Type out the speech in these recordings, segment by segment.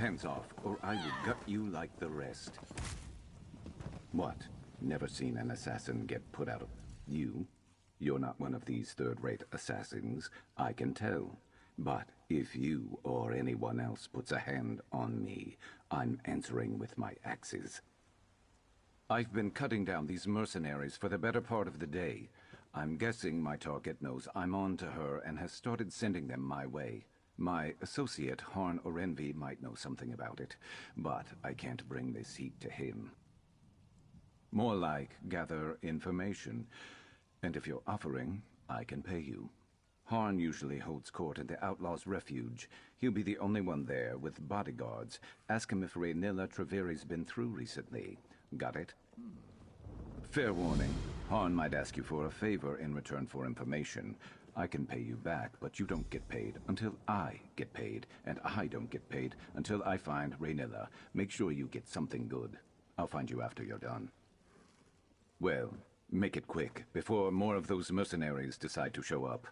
Hands off, or I will gut you like the rest. What? Never seen an assassin get put out of you? You're not one of these third-rate assassins, I can tell. But if you or anyone else puts a hand on me, I'm answering with my axes. I've been cutting down these mercenaries for the better part of the day. I'm guessing my target knows I'm on to her and has started sending them my way. My associate, Harn Orenvi, might know something about it, but I can't bring this heat to him. More like gather information. And if you're offering, I can pay you. Harn usually holds court at the Outlaw's Refuge. He'll be the only one there with bodyguards. Ask him if Raynilla Treveri's been through recently. Got it? Fair warning. Harn might ask you for a favor in return for information. I can pay you back, but you don't get paid until I get paid, and I don't get paid until I find Raynilla. Make sure you get something good. I'll find you after you're done. Well, make it quick, before more of those mercenaries decide to show up.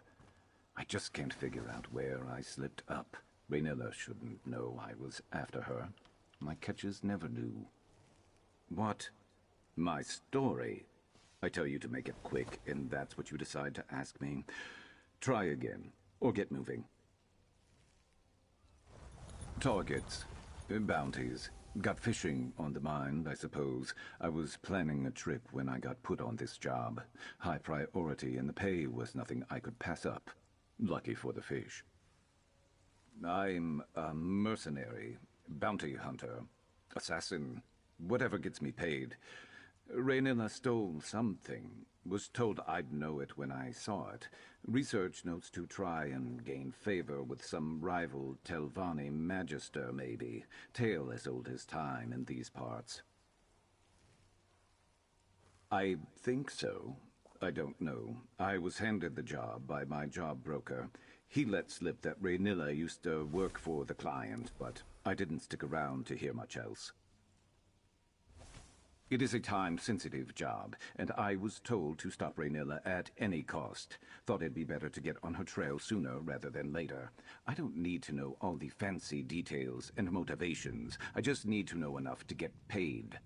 I just can't figure out where I slipped up. Raynilla shouldn't know I was after her. My catches never do. What? My story? I tell you to make it quick, and that's what you decide to ask me. Try again, or get moving. Targets. Bounties. Got fishing on the mind, I suppose. I was planning a trip when I got put on this job. High priority, and the pay was nothing I could pass up. Lucky for the fish. I'm a mercenary, bounty hunter, assassin, whatever gets me paid. Raynilla stole something. Was told I'd know it when I saw it. Research notes to try and gain favor with some rival Telvanni magister, maybe. Tale as old as time in these parts. I think so. I don't know. I was handed the job by my job broker. He let slip that Raynilla used to work for the client, but I didn't stick around to hear much else. It is a time-sensitive job, and I was told to stop Raynilla at any cost. Thought it'd be better to get on her trail sooner rather than later. I don't need to know all the fancy details and motivations. I just need to know enough to get paid.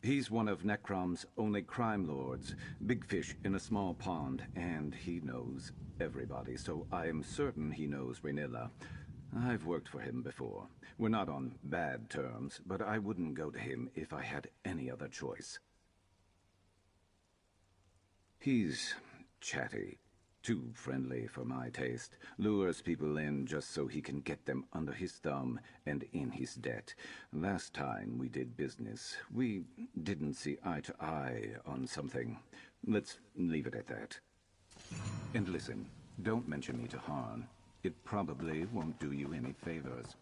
He's one of Necrom's only crime lords, big fish in a small pond, and he knows everybody, so I am certain he knows Raynilla. I've worked for him before. We're not on bad terms, but I wouldn't go to him if I had any other choice. He's chatty. Too friendly for my taste. Lures people in just so he can get them under his thumb and in his debt. Last time we did business, we didn't see eye to eye on something. Let's leave it at that. And listen, don't mention me to Harn. It probably won't do you any favors.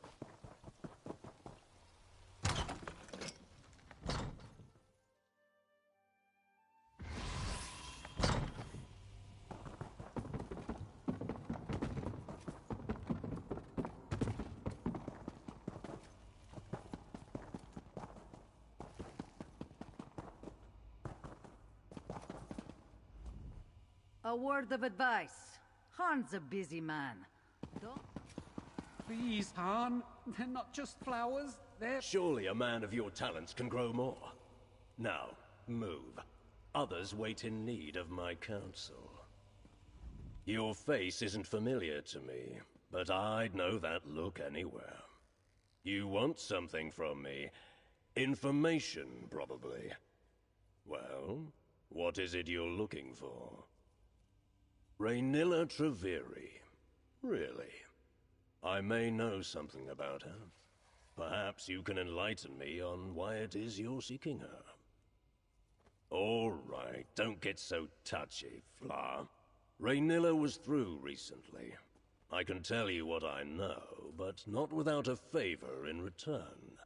A word of advice. Han's a busy man. Please, Han. They're not just flowers, they're... Surely a man of your talents can grow more. Now, move. Others wait in need of my counsel. Your face isn't familiar to me, but I'd know that look anywhere. You want something from me. Information, probably. Well, what is it you're looking for? Raynilla Treveri. Really? I may know something about her. Perhaps you can enlighten me on why it is you're seeking her. All right, don't get so touchy, Fla. Raynilla was through recently. I can tell you what I know, but not without a favor in return.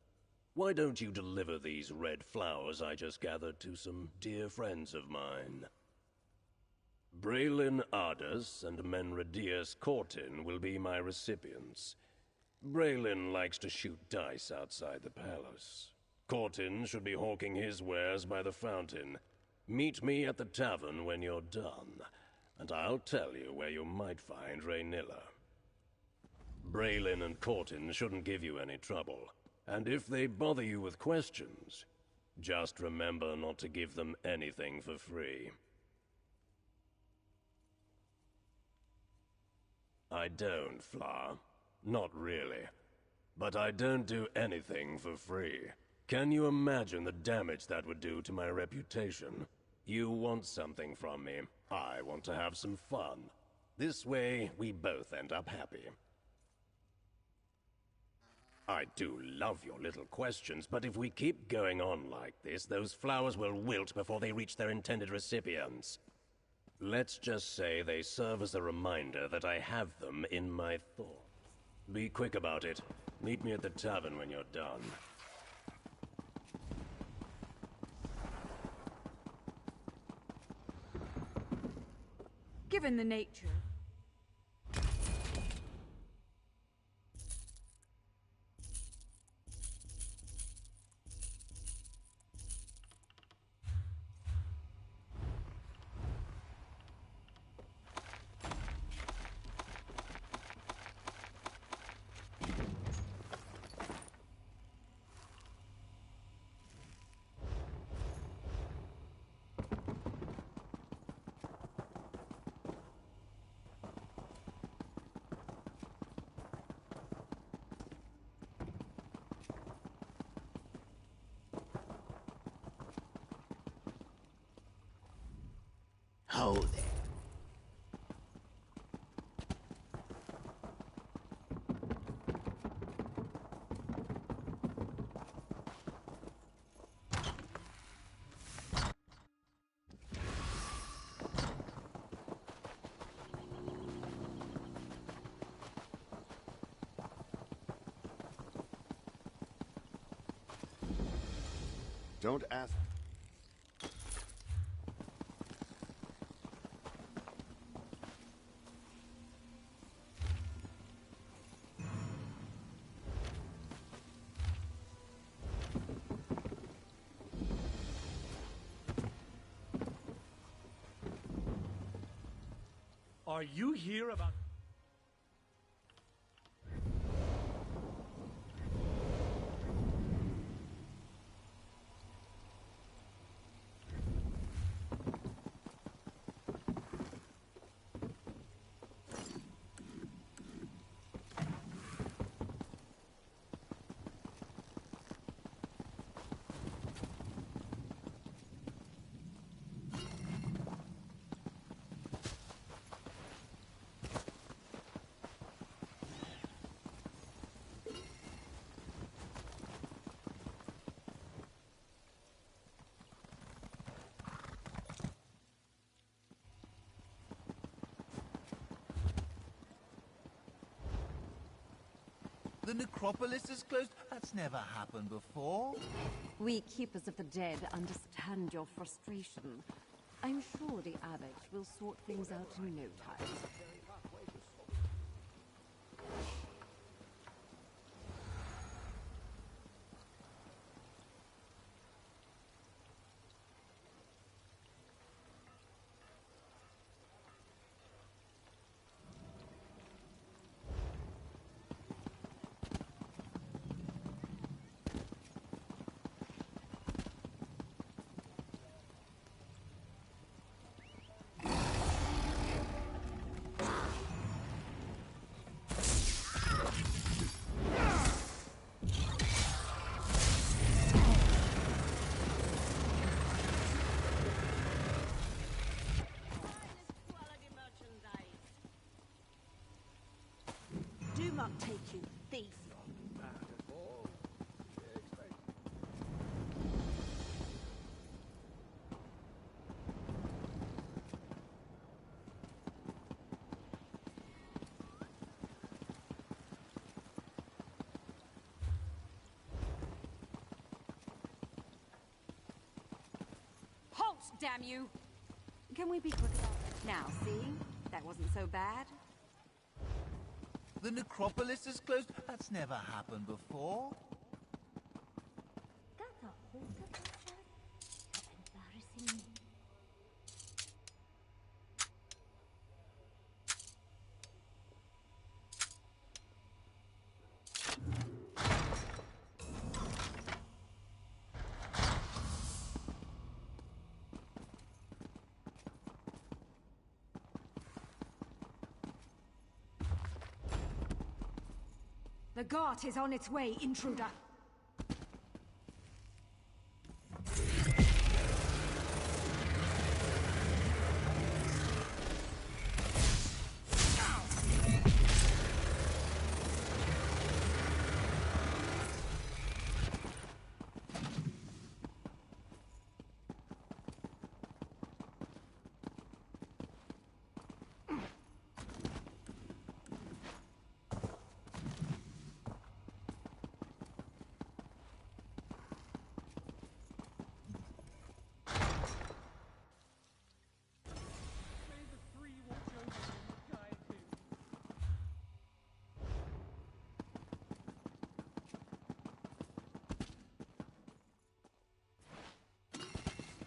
Why don't you deliver these red flowers I just gathered to some dear friends of mine? Braylin Ardus and Menradius Cortin will be my recipients. Braylin likes to shoot dice outside the palace. Cortin should be hawking his wares by the fountain. Meet me at the tavern when you're done, and I'll tell you where you might find Raynilla. Braylin and Cortin shouldn't give you any trouble. And if they bother you with questions, just remember not to give them anything for free. I don't, Flower. Not really. But I don't do anything for free. Can you imagine the damage that would do to my reputation? You want something from me. I want to have some fun. This way, we both end up happy. I do love your little questions, but if we keep going on like this, those flowers will wilt before they reach their intended recipients. Let's just say they serve as a reminder that I have them in my thought. Be quick about it. Meet me at the tavern when you're done. Given the nature... Hold it. Don't ask. Are you here about... The necropolis is closed? That's never happened before. We keepers of the dead understand your frustration. I'm sure the abbot will sort things out in no time. Do not take you, thief. Halt, damn you! Can we be quick about it? Now, see? That wasn't so bad. The necropolis is closed? That's never happened before. That's a whole picture. You're embarrassing me. The Gart is on its way, intruder.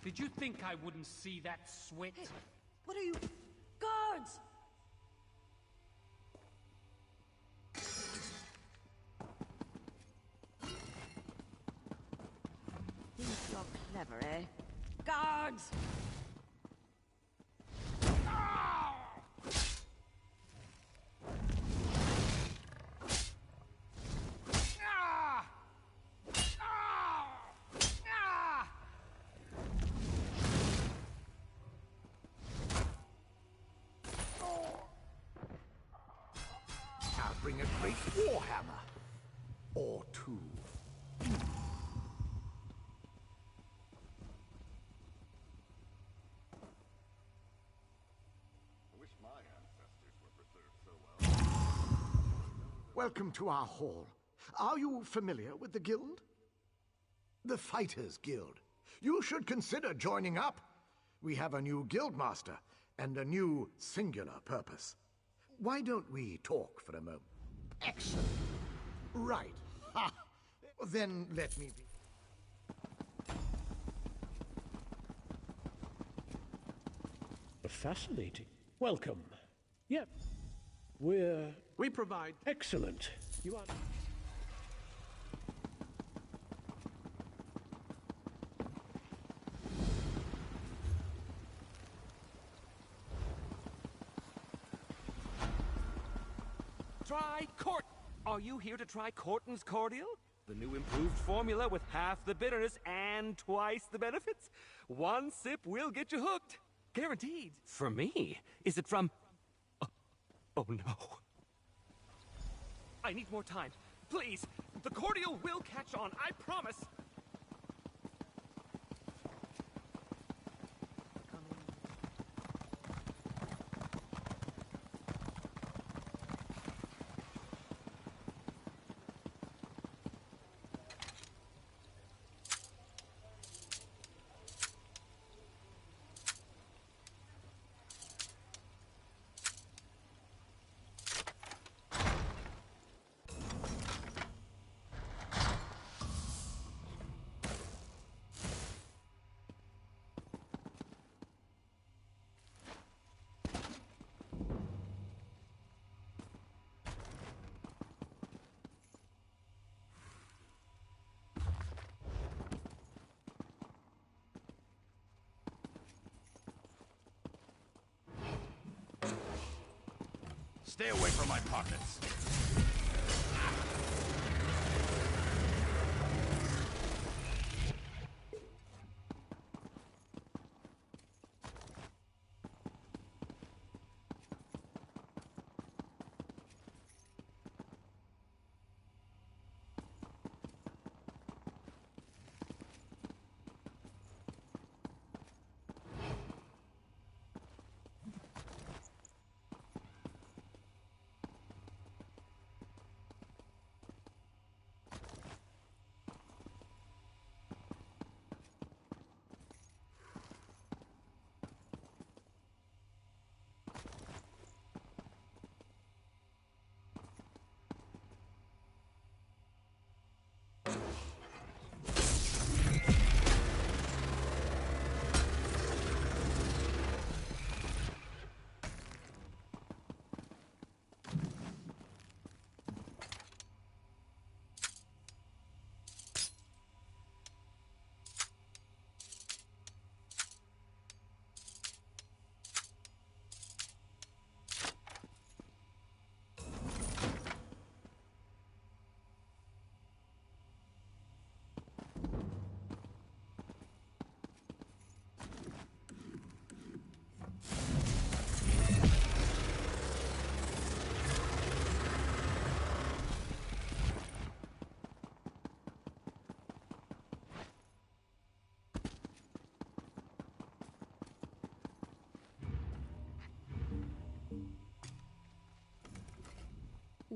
Did you think I wouldn't see that sweat? Hey, what are you... Guards! Think you're clever, eh? Guards! Bring a great warhammer. Or two. I wish my ancestors were preserved so well. Welcome to our hall. Are you familiar with the guild? The Fighters Guild. You should consider joining up. We have a new guildmaster and a new singular purpose. Why don't we talk for a moment? Excellent. Right. Ha! Then let me be. Fascinating. Welcome. Yep. We provide... Excellent. You are... Try Cort. Are you here to try Corton's Cordial? The new improved formula with half the bitterness and twice the benefits? One sip will get you hooked. Guaranteed. For me? Is it from... Oh no. I need more time. Please. The cordial will catch on. I promise. Stay away from my pockets.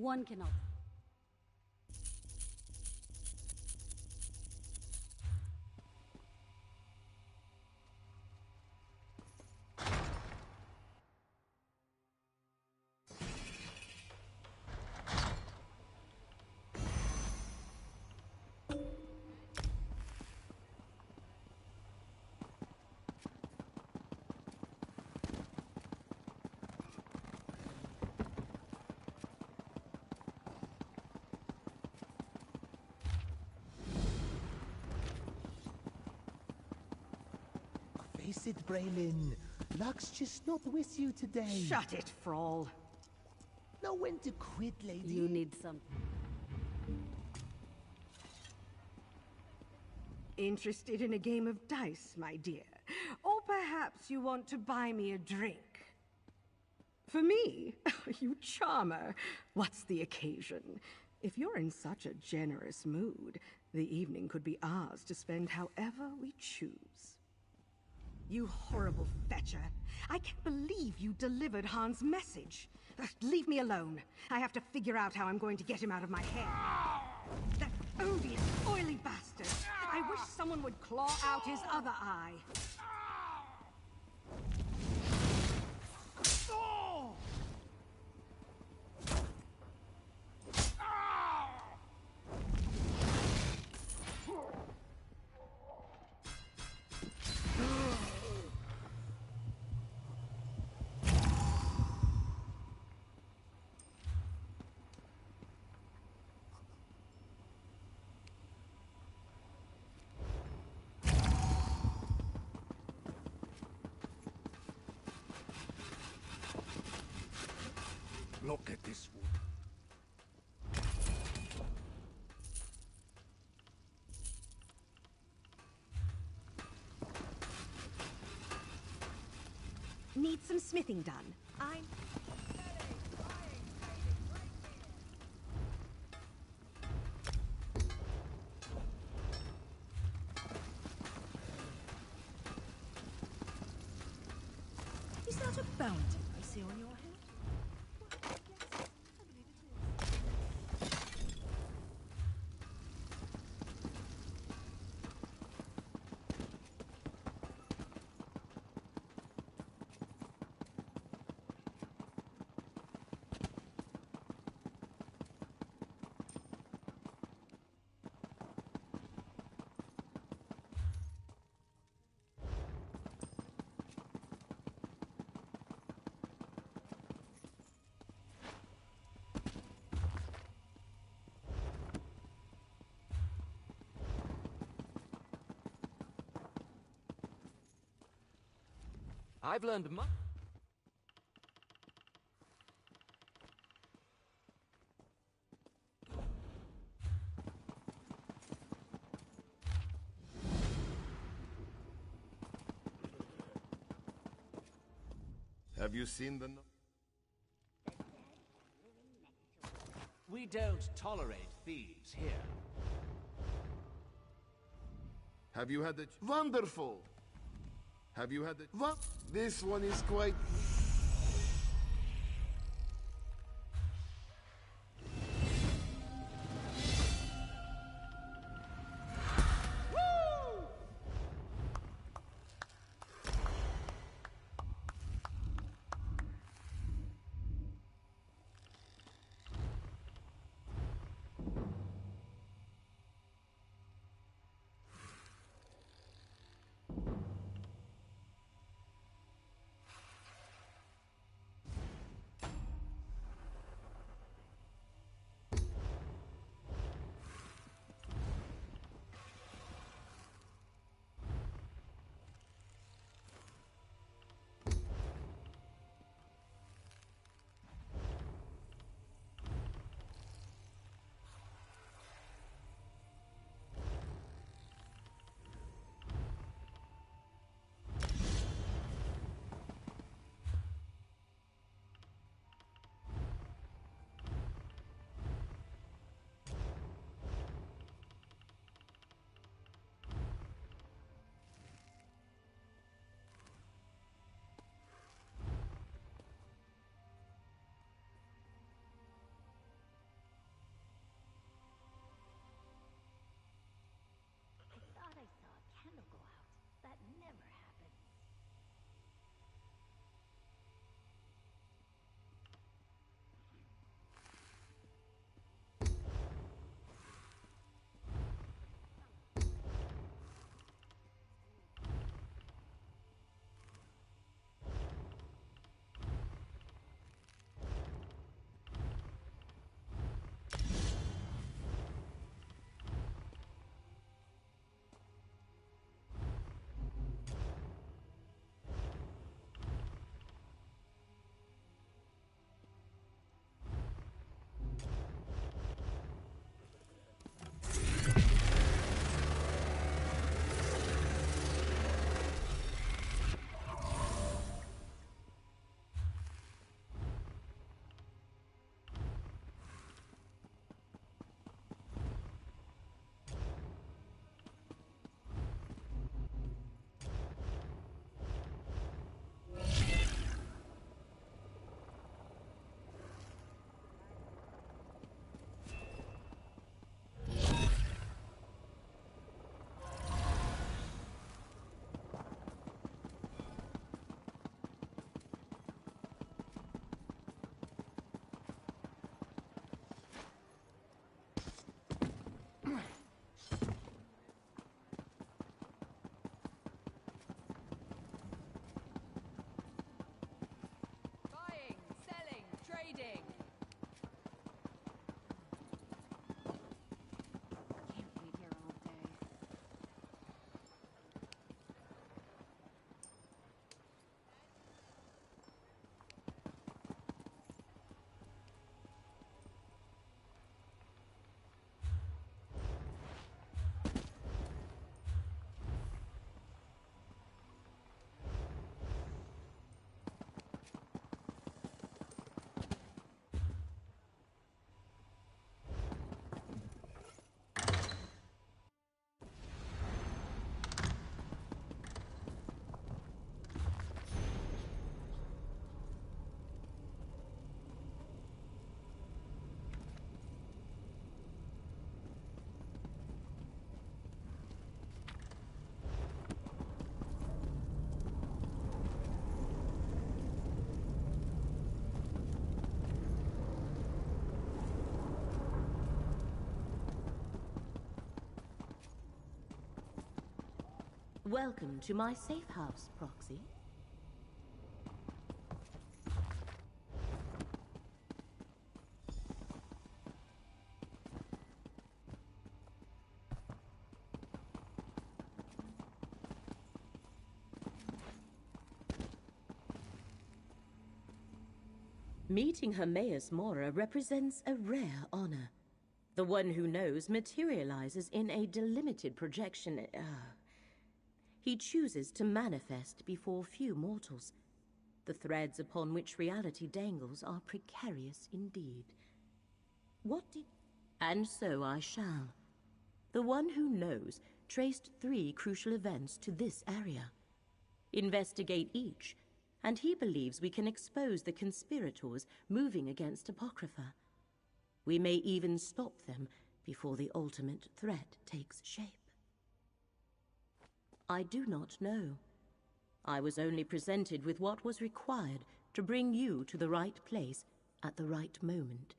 One cannot. Face it, Braylon. Luck's just not with you today. Shut it, Frawl. Know when to quit, lady. You need some. Interested in a game of dice, my dear? Or perhaps you want to buy me a drink? For me? You charmer. What's the occasion? If you're in such a generous mood, the evening could be ours to spend however we choose. You horrible fetcher. I can't believe you delivered Han's message. Leave me alone. I have to figure out how I'm going to get him out of my hair. That odious, oily bastard. I wish someone would claw out his other eye. Look at this wood. Need some smithing done. I'm... Is that a bounty I see on your head? I've learned much. Have you seen the... We don't tolerate thieves here. Have you had the... Wonderful! Have you had the... What? This one is quite... Welcome to my safe house, Proxy. Meeting Hermaeus Mora represents a rare honor. The one who knows materializes in a delimited projection. He chooses to manifest before few mortals. The threads upon which reality dangles are precarious indeed. What did... And so I shall. The one who knows traced 3 crucial events to this area. Investigate each, and he believes we can expose the conspirators moving against Apocrypha. We may even stop them before the ultimate threat takes shape. I do not know. I was only presented with what was required to bring you to the right place at the right moment.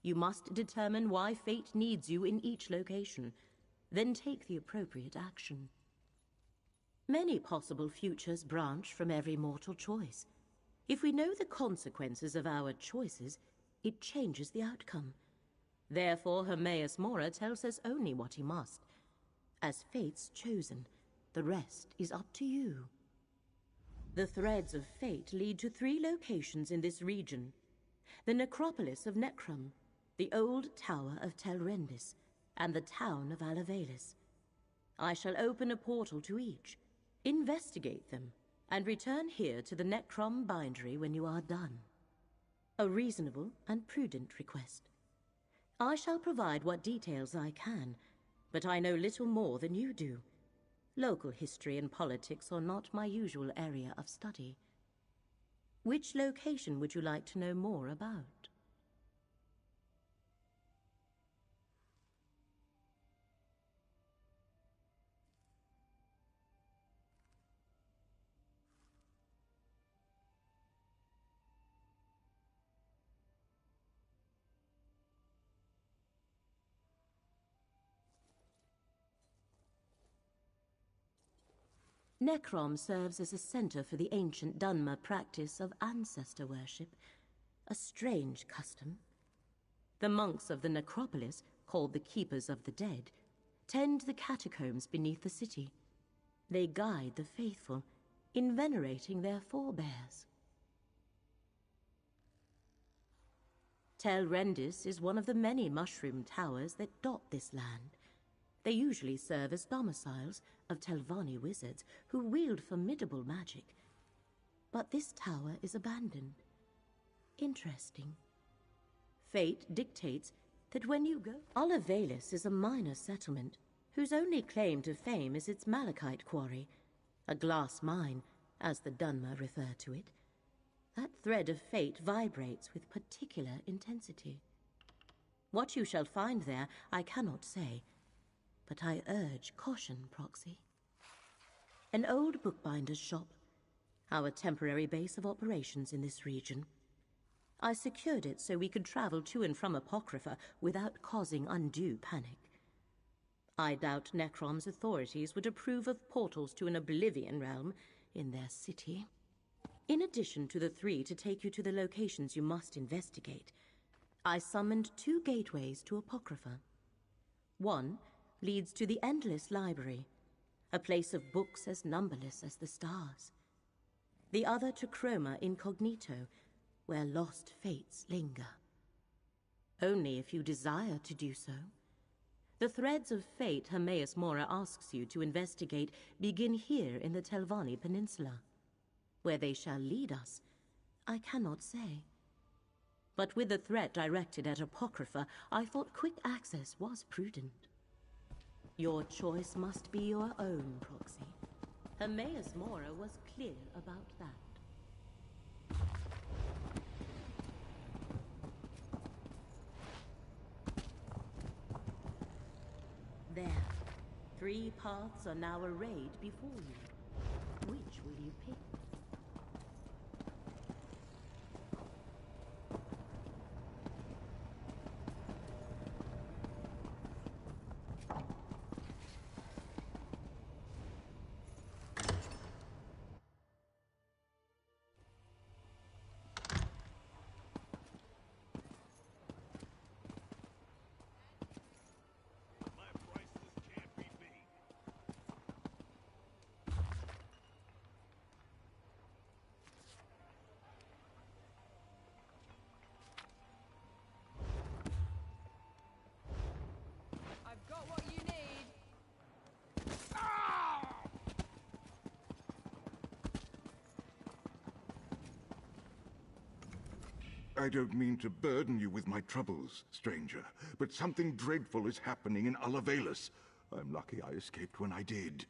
You must determine why fate needs you in each location, then take the appropriate action. Many possible futures branch from every mortal choice. If we know the consequences of our choices, it changes the outcome. Therefore, Hermaeus Mora tells us only what he must. As fate's chosen, the rest is up to you. The threads of fate lead to 3 locations in this region. The necropolis of Necrom, the old tower of Tel Rendis, and the town of Alavelis. I shall open a portal to each, investigate them, and return here to the Necrom bindery when you are done. A reasonable and prudent request. I shall provide what details I can, but I know little more than you do. Local history and politics are not my usual area of study. Which location would you like to know more about? Necrom serves as a center for the ancient Dunmer practice of ancestor worship, a strange custom. The monks of the necropolis, called the Keepers of the Dead, tend the catacombs beneath the city. They guide the faithful in venerating their forebears. Tel Rendis is one of the many mushroom towers that dot this land. They usually serve as domiciles of Telvanni wizards who wield formidable magic. But this tower is abandoned. Interesting. Fate dictates that when you go... Alavelis is a minor settlement whose only claim to fame is its malachite quarry, a glass mine, as the Dunmer refer to it. That thread of fate vibrates with particular intensity. What you shall find there, I cannot say, but I urge caution, Proxy. An old bookbinder's shop, our temporary base of operations in this region. I secured it so we could travel to and from Apocrypha without causing undue panic. I doubt Necrom's authorities would approve of portals to an Oblivion realm in their city. In addition to the 3 to take you to the locations you must investigate, I summoned 2 gateways to Apocrypha. One leads to the Endless Library, a place of books as numberless as the stars. The other to Chroma Incognito, where lost fates linger. Only if you desire to do so. The threads of fate Hermaeus Mora asks you to investigate begin here in the Telvanni Peninsula. Where they shall lead us, I cannot say. But with the threat directed at Apocrypha, I thought quick access was prudent. Your choice must be your own, Proxy. Hermaeus Mora was clear about that. There. 3 paths are now arrayed before you. Which will you pick? I don't mean to burden you with my troubles, stranger, but something dreadful is happening in Alavelis. I'm lucky I escaped when I did.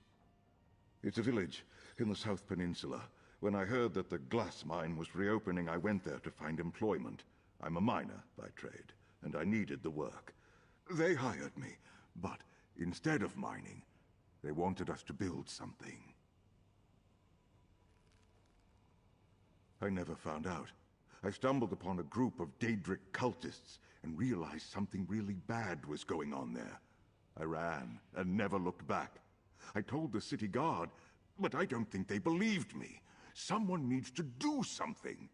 It's a village in the South Peninsula. When I heard that the glass mine was reopening, I went there to find employment. I'm a miner by trade, and I needed the work. They hired me, but instead of mining, they wanted us to build something. I never found out. I stumbled upon a group of Daedric cultists and realized something really bad was going on there. I ran and never looked back. I told the city guard, but I don't think they believed me. Someone needs to do something.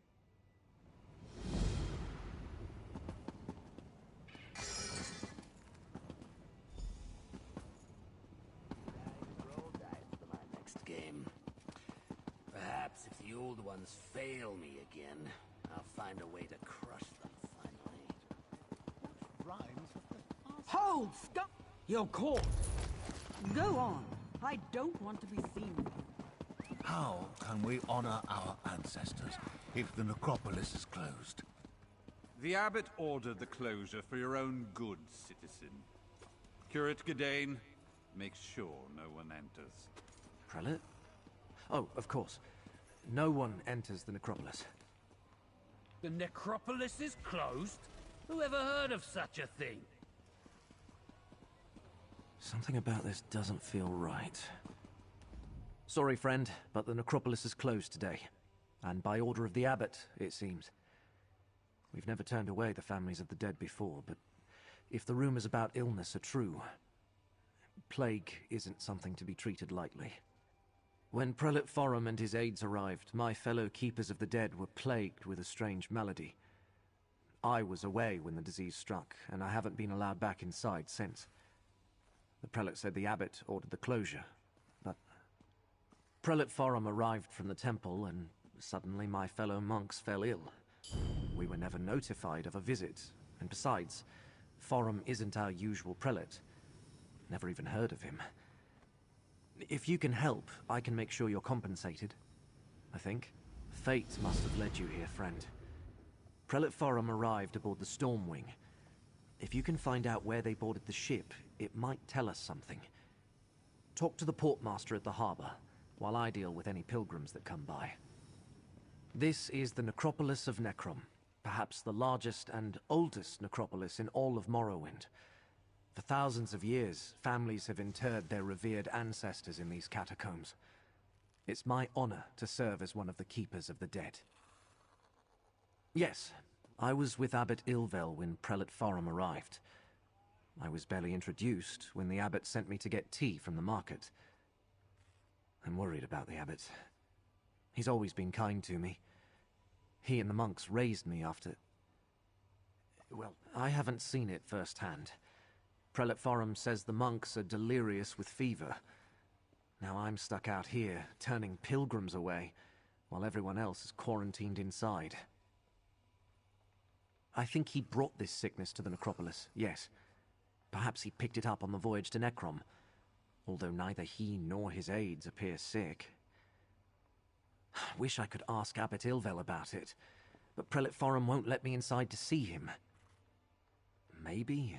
Roll dice for my next game. Perhaps if the old ones fail me again, I'll find a way to crush them finally. Rhymes with the past. Hold! Stop! You're caught. Go on. I don't want to be seen with you. How can we honor our ancestors if the necropolis is closed? The abbot ordered the closure for your own good, citizen. Curate Gadain, make sure no one enters. Prelate? Oh, of course. No one enters the necropolis. The necropolis is closed? Who ever heard of such a thing? Something about this doesn't feel right. Sorry, friend, but the necropolis is closed today. And by order of the abbot, it seems. We've never turned away the families of the dead before, but if the rumors about illness are true, plague isn't something to be treated lightly. When Prelate Forum and his aides arrived, my fellow keepers of the dead were plagued with a strange malady. I was away when the disease struck, and I haven't been allowed back inside since. The prelate said the abbot ordered the closure, but Prelate Forum arrived from the temple, and suddenly my fellow monks fell ill. We were never notified of a visit, and besides, Forum isn't our usual prelate. Never even heard of him. If you can help, I can make sure you're compensated. I think. Fate must have led you here, friend. Prelate Forum arrived aboard the Stormwing. If you can find out where they boarded the ship, it might tell us something. Talk to the portmaster at the harbor, while I deal with any pilgrims that come by. This is the necropolis of Necrom, perhaps the largest and oldest necropolis in all of Morrowind. For thousands of years, families have interred their revered ancestors in these catacombs. It's my honor to serve as one of the keepers of the dead. Yes, I was with Abbot Ilvel when Prelate Forum arrived. I was barely introduced when the abbot sent me to get tea from the market. I'm worried about the abbot. He's always been kind to me. He and the monks raised me after... Well, I haven't seen it firsthand. Prelate Forum says the monks are delirious with fever. Now I'm stuck out here, turning pilgrims away, while everyone else is quarantined inside. I think he brought this sickness to the necropolis, yes. Perhaps he picked it up on the voyage to Necrom, although neither he nor his aides appear sick. Wish I could ask Abbot Ilvel about it, but Prelate Forum won't let me inside to see him. Maybe...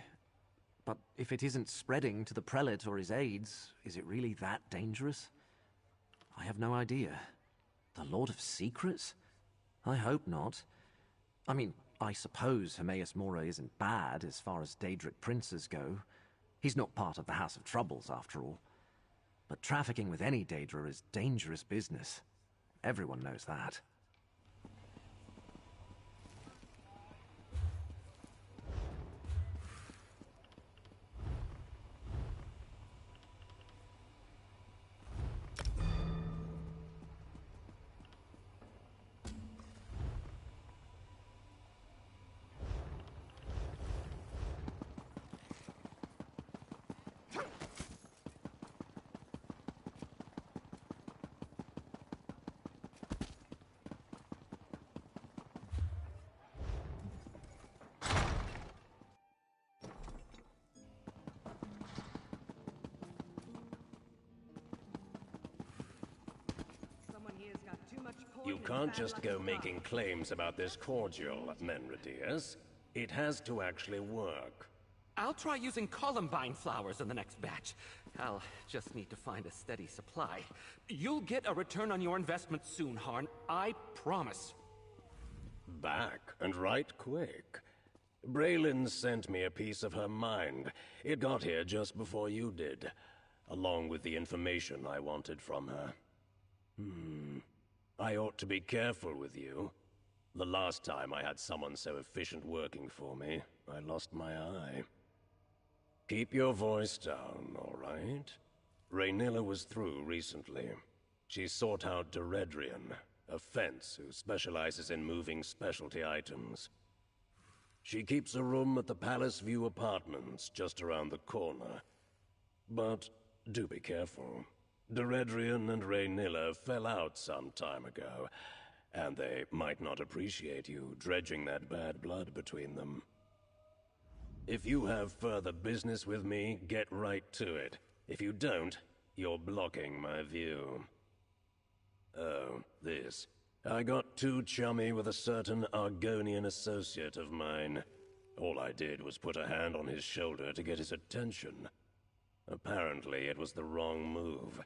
But if it isn't spreading to the prelate or his aides, is it really that dangerous? I have no idea. The Lord of Secrets? I hope not. I mean, I suppose Hermaeus Mora isn't bad as far as Daedric princes go. He's not part of the House of Troubles, after all. But trafficking with any Daedra is dangerous business. Everyone knows that. Someone here's got too much You can't just go making claims about this cordial, Menradius. It has to actually work. I'll try using columbine flowers in the next batch. I'll just need to find a steady supply. You'll get a return on your investment soon, Harn. I promise. Back, and right quick. Braylon sent me a piece of her mind. It got here just before you did, along with the information I wanted from her. I ought to be careful with you. The last time I had someone so efficient working for me, I lost my eye. Keep your voice down, all right? Raynilla was through recently. She sought out Deredrian, a fence who specializes in moving specialty items. She keeps a room at the Palace View Apartments just around the corner. But do be careful. Deredrian and Raynilla fell out some time ago, and they might not appreciate you dredging that bad blood between them. If you have further business with me, get right to it. If you don't, you're blocking my view. Oh, this. I got too chummy with a certain Argonian associate of mine. All I did was put a hand on his shoulder to get his attention. Apparently, it was the wrong move.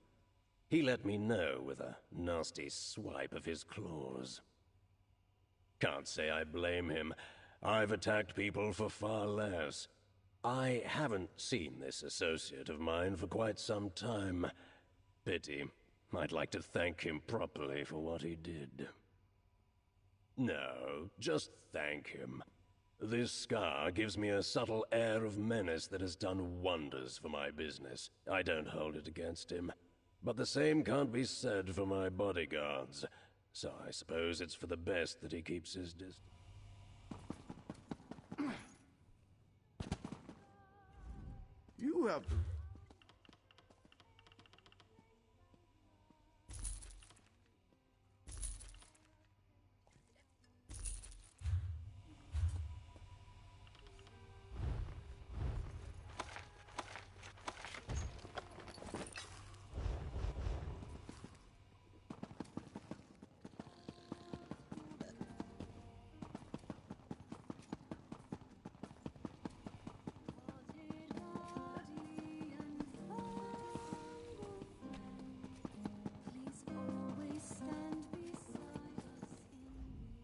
He let me know with a nasty swipe of his claws. Can't say I blame him. I've attacked people for far less. I haven't seen this associate of mine for quite some time. Pity. I'd like to thank him properly for what he did. No, just thank him. This scar gives me a subtle air of menace that has done wonders for my business. I don't hold it against him. But the same can't be said for my bodyguards. So I suppose it's for the best that he keeps his distance. You have to...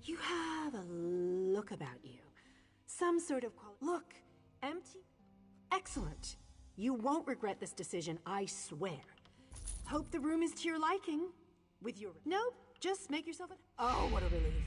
You have a look about you. Some sort of look, empty. Excellent. You won't regret this decision, I swear. Hope the room is to your liking. With your... Nope, just make yourself Oh, what a relief.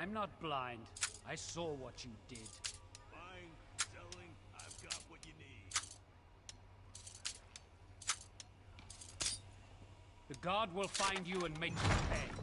I'm not blind. I saw what you did. Fine, selling. I've got what you need. The guard will find you and make you pay.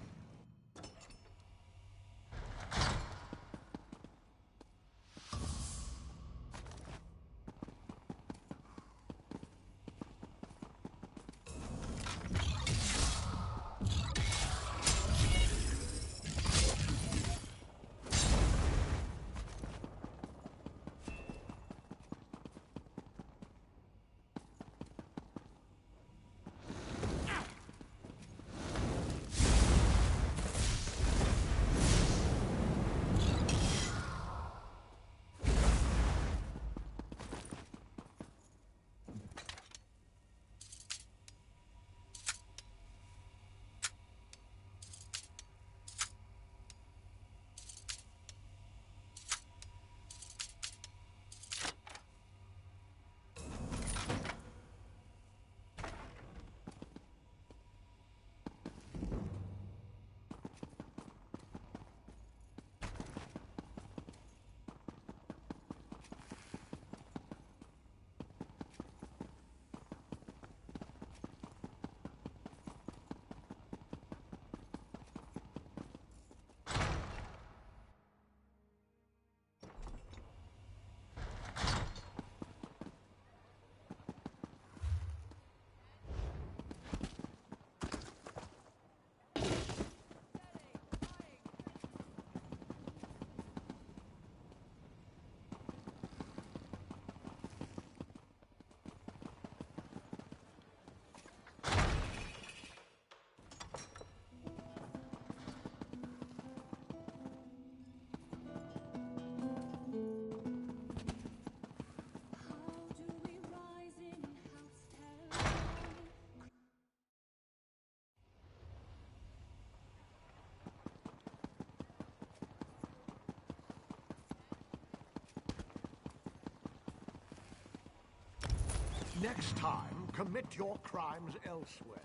Next time, commit your crimes elsewhere.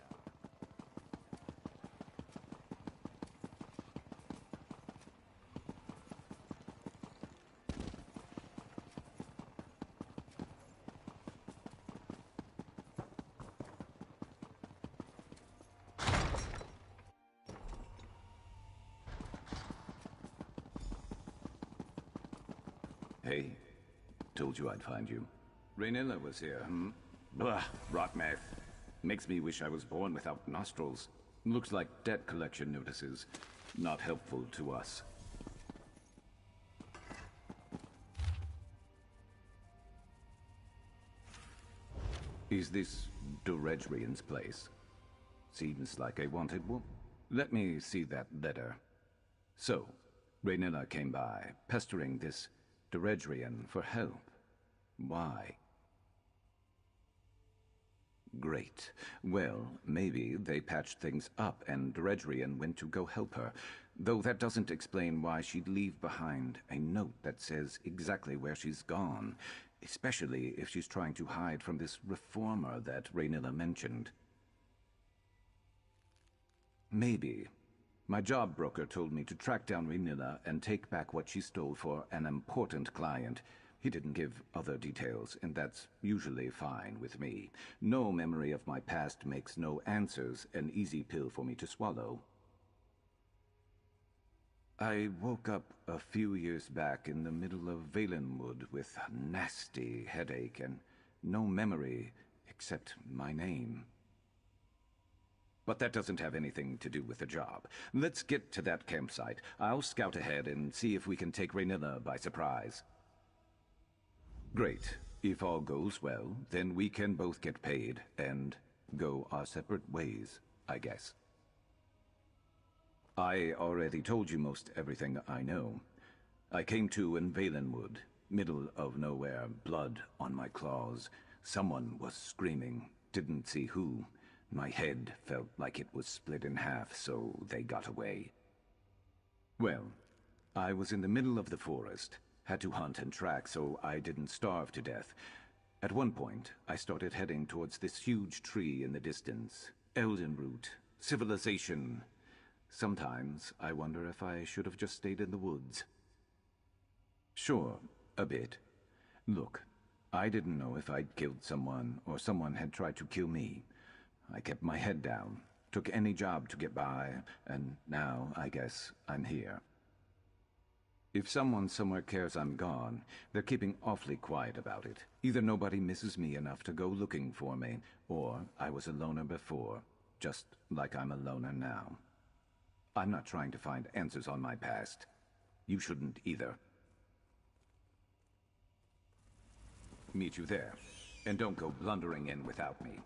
Hey, told you I'd find you. Raynilla was here, hmm? Blah, rot mouth. Makes me wish I was born without nostrils. Looks like debt collection notices. Not helpful to us. Is this Duredrian's place? Seems like a wanted woman. Let me see that letter. So, Raynilla came by, pestering this Duredrian for help. Why? Great. Well, maybe they patched things up and Duredrian went to go help her. Though that doesn't explain why she'd leave behind a note that says exactly where she's gone. Especially if she's trying to hide from this reformer that Raynilla mentioned. Maybe. My job broker told me to track down Raynilla and take back what she stole for an important client. He didn't give other details, and that's usually fine with me. No memory of my past makes no answers an easy pill for me to swallow. I woke up a few years back in the middle of Valenwood with a nasty headache and no memory except my name. But that doesn't have anything to do with the job. Let's get to that campsite. I'll scout ahead and see if we can take Raynilla by surprise. Great. If all goes well, then we can both get paid and go our separate ways, I guess. I already told you most everything I know. I came to in Valenwood, middle of nowhere, blood on my claws. Someone was screaming, didn't see who. My head felt like it was split in half, so they got away. Well, I was in the middle of the forest. Had to hunt and track so I didn't starve to death. At one point, I started heading towards this huge tree in the distance. Eldenroot. Civilization. Sometimes I wonder if I should have just stayed in the woods. Sure, a bit. Look, I didn't know if I'd killed someone or someone had tried to kill me. I kept my head down, Took any job to get by, and now, I guess, I'm here. If someone somewhere cares I'm gone, they're keeping awfully quiet about it. Either nobody misses me enough to go looking for me, or I was a loner before, just like I'm a loner now. I'm not trying to find answers on my past. You shouldn't either. Meet you there. And don't go blundering in without me.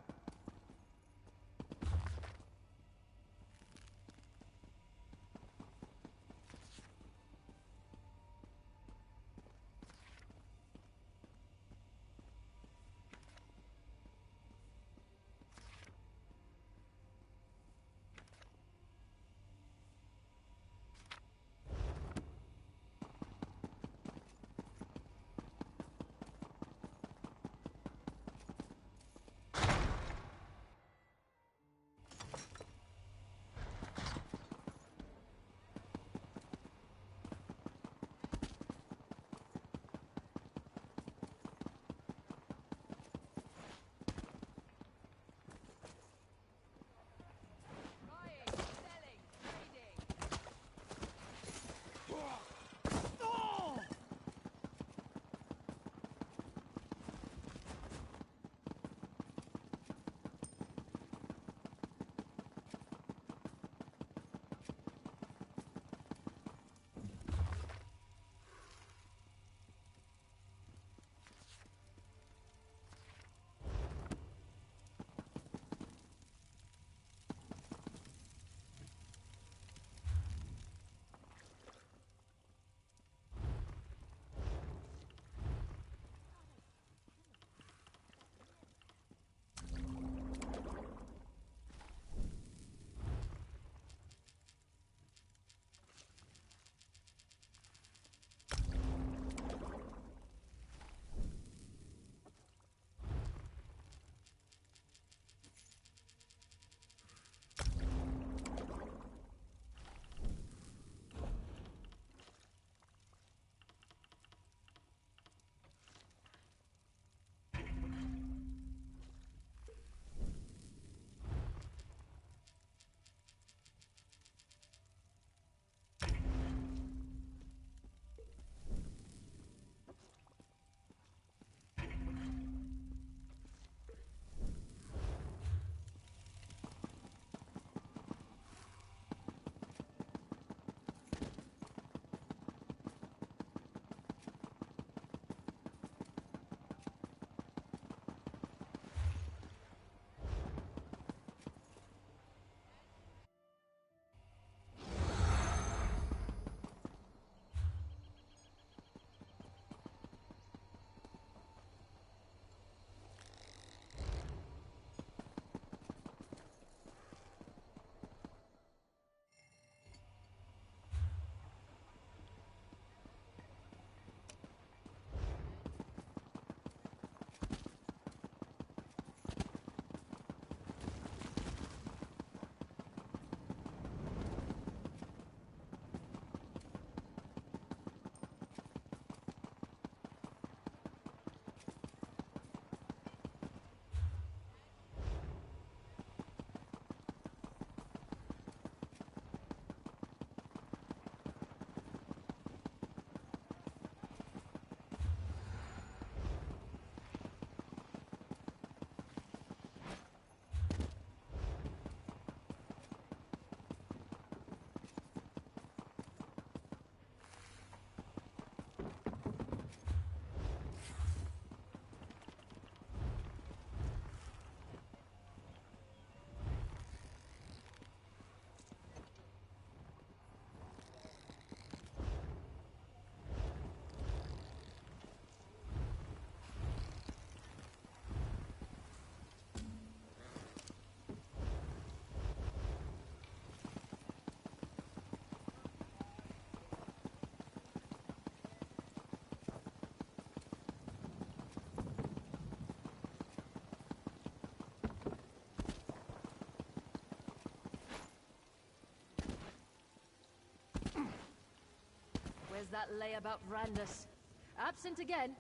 Where's that layabout Randus? Absent again.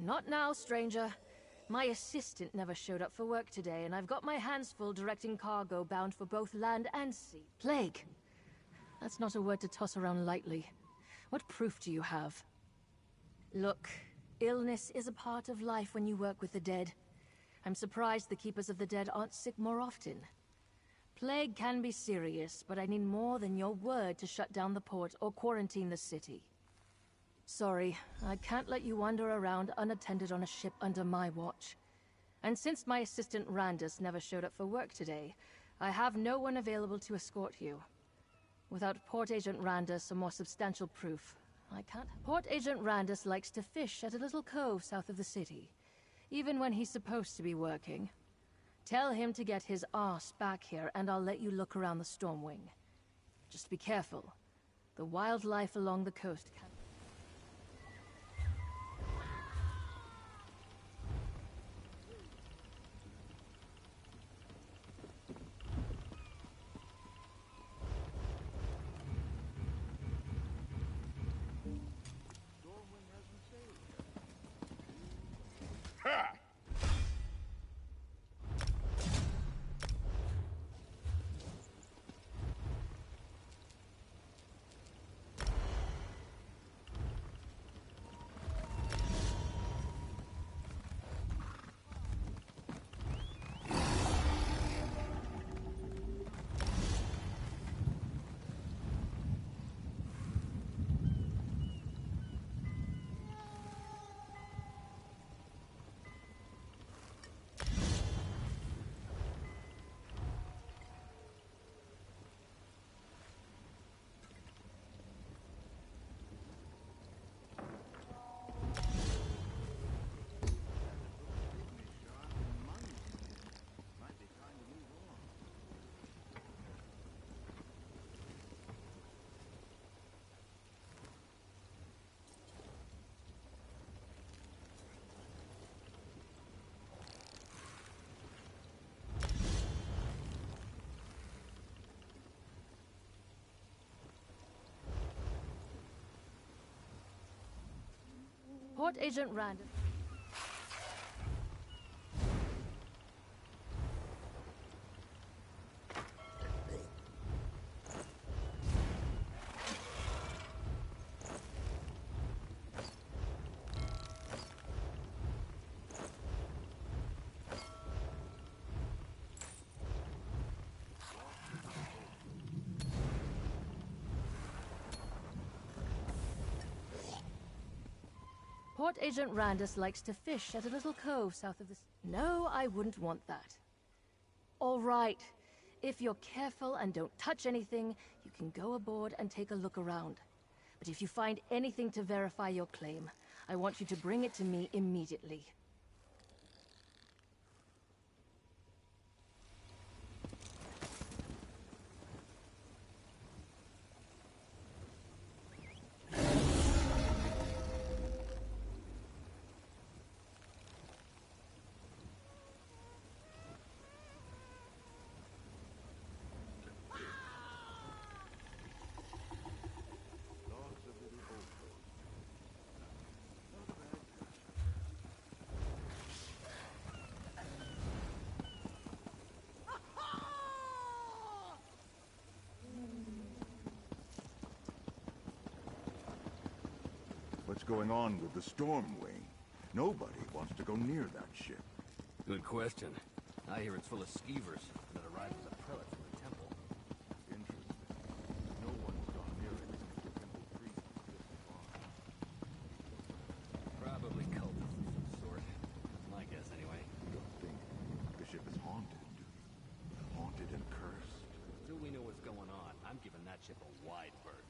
Not now, stranger. My assistant never showed up for work today, and I've got my hands full directing cargo bound for both land and sea. Plague! That's not a word to toss around lightly. What proof do you have? Look, illness is a part of life when you work with the dead. I'm surprised the Keepers of the Dead aren't sick more often. Plague can be serious, but I need more than your word to shut down the port or quarantine the city. Sorry, I can't let you wander around unattended on a ship under my watch. And since my assistant Randus never showed up for work today, I have no one available to escort you. Without Port Agent Randus, a more substantial proof, I can't. Port Agent Randus likes to fish at a little cove south of the city, even when he's supposed to be working. Tell him to get his arse back here, and I'll let you look around the Stormwing. Just be careful. The wildlife along the coast can... Port Agent Randus. Port Agent Randus likes to fish at a little cove south of the... No, I wouldn't want that. All right. If you're careful and don't touch anything, you can go aboard and take a look around. But if you find anything to verify your claim, I want you to bring it to me immediately. What's going on with the Stormwing? Nobody wants to go near that ship. Good question. I hear it's full of skeevers that arrived as a prelate from the temple. Interesting. No one's gone near it since the temple priest this far. Probably cultists of some sort. My guess, anyway. You don't think the ship is haunted, do you? Haunted and cursed? Until we know what's going on, I'm giving that ship a wide berth.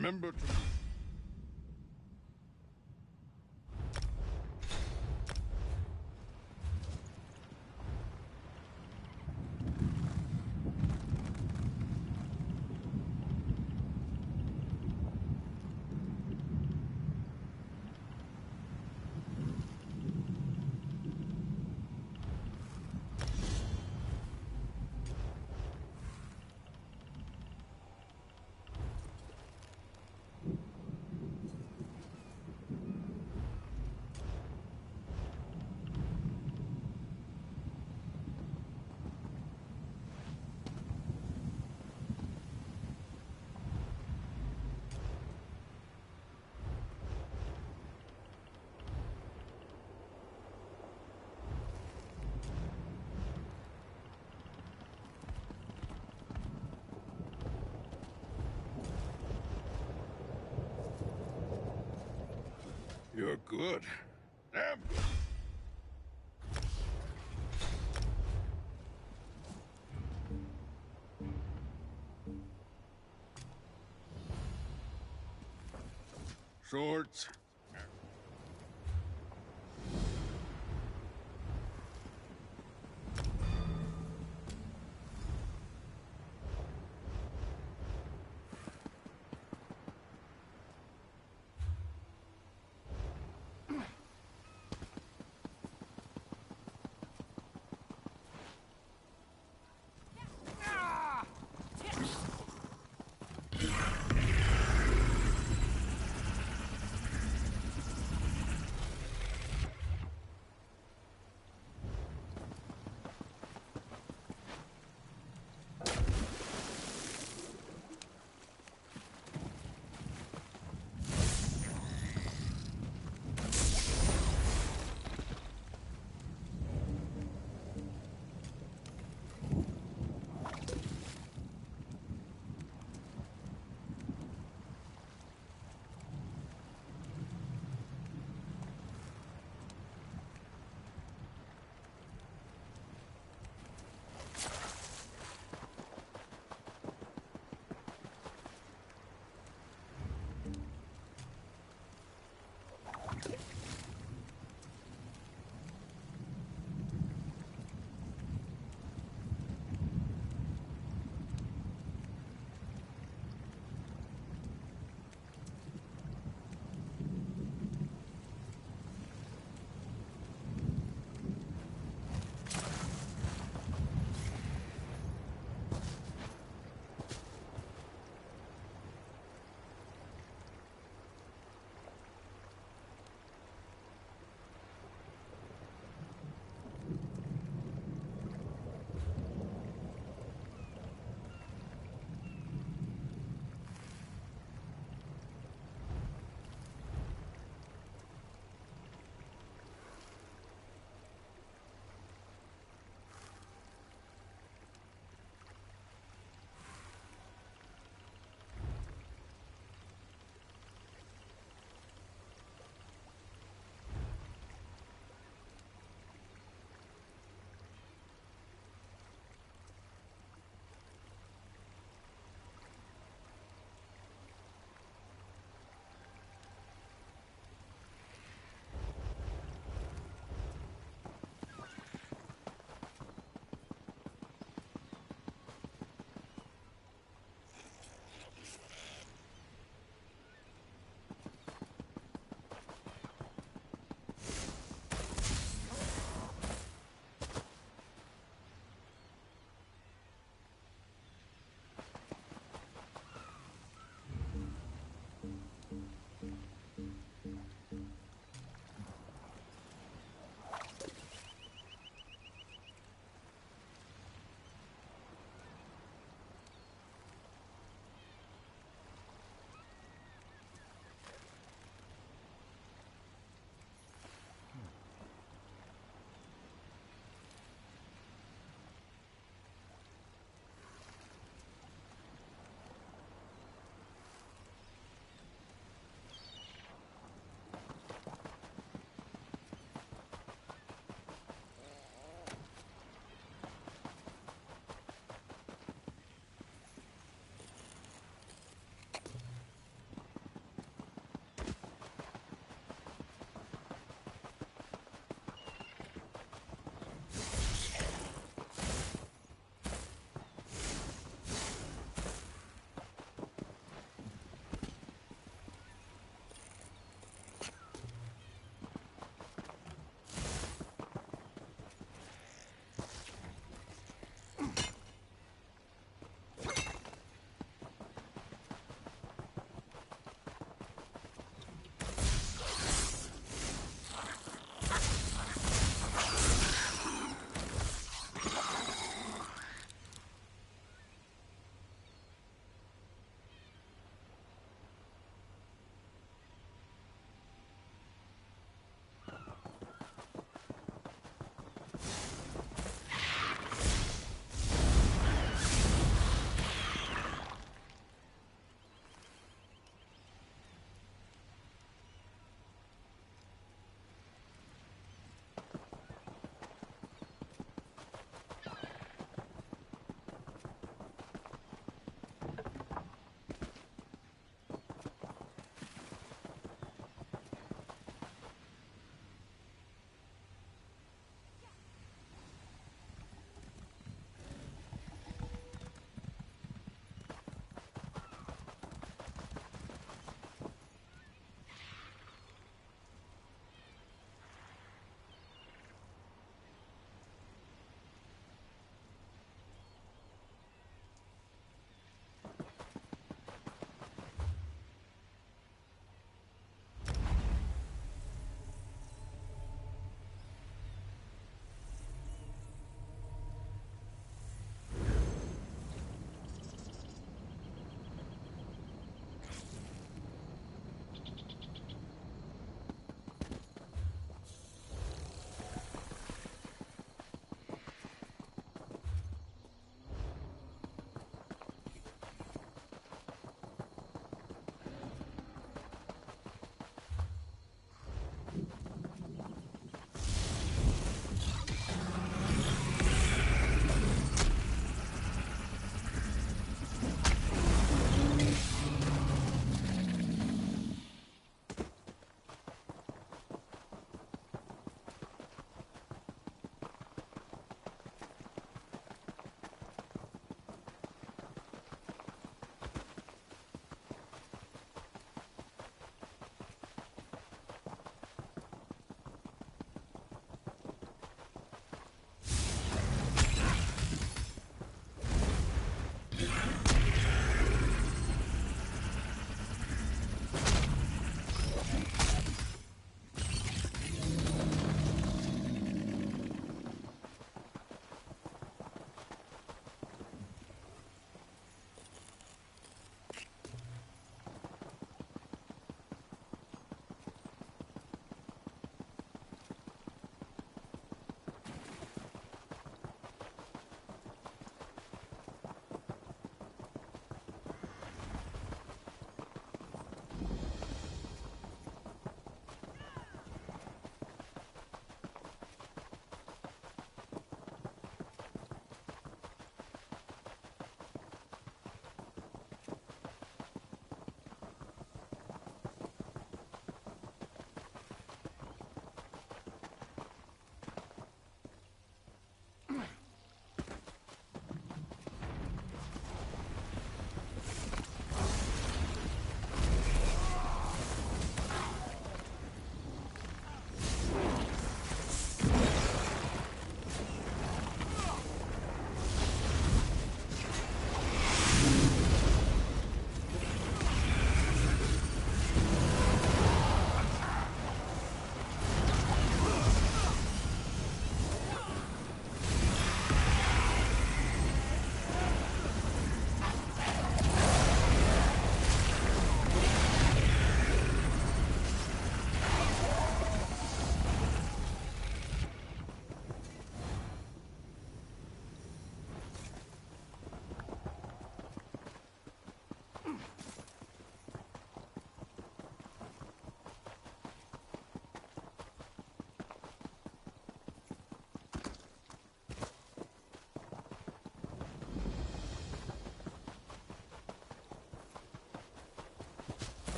Remember to... You're good. Damn good. Swords.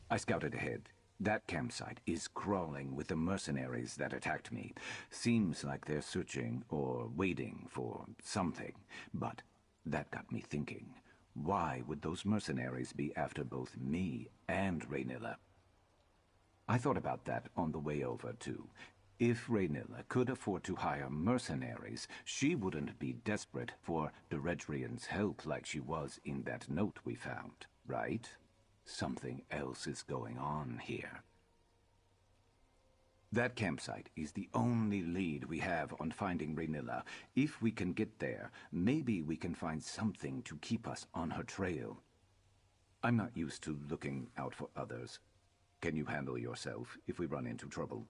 I scouted ahead. That campsite is crawling with the mercenaries that attacked me. Seems like they're searching or waiting for something. But that got me thinking. Why would those mercenaries be after both me and Raynilla? I thought about that on the way over, too. If Raynilla could afford to hire mercenaries, she wouldn't be desperate for Deredrian's help like she was in that note we found, right? Something else is going on here. That campsite is the only lead we have on finding Raynilla. If we can get there, maybe we can find something to keep us on her trail. I'm not used to looking out for others. Can you handle yourself if we run into trouble?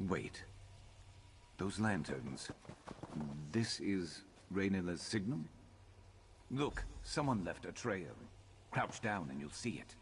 Wait. Those lanterns. This is Raynilla's signal? Look, someone left a trail. Crouch down and you'll see it.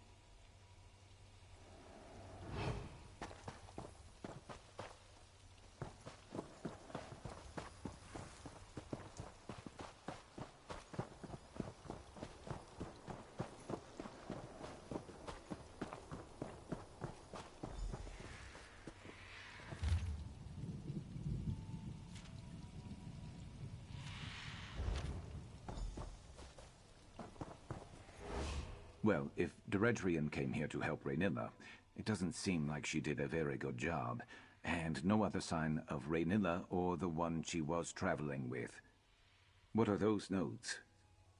Well, if Deredrian came here to help Raynilla, it doesn't seem like she did a very good job. And no other sign of Raynilla or the one she was traveling with. What are those notes?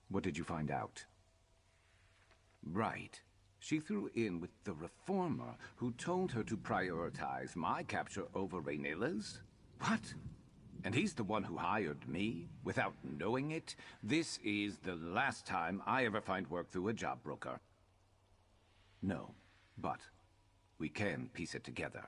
What did you find out? Right. She threw in with the Reformer, who told her to prioritize my capture over Raynilla's? What? And he's the one who hired me, without knowing it? This is the last time I ever find work through a job broker. No, but we can piece it together.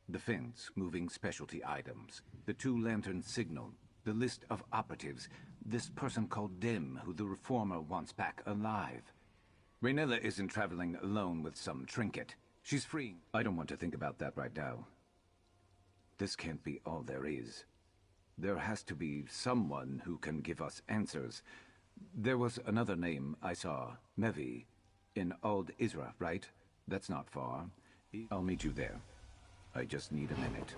The fence moving specialty items, the two lantern signal, the list of operatives, this person called Dim, who the Reformer wants back alive. Raynilla isn't traveling alone with some trinket. She's free. I don't want to think about that right now. This can't be all there is. There has to be someone who can give us answers. There was another name I saw, Mevi, in Ald Isra, right? That's not far. I'll meet you there. I just need a minute.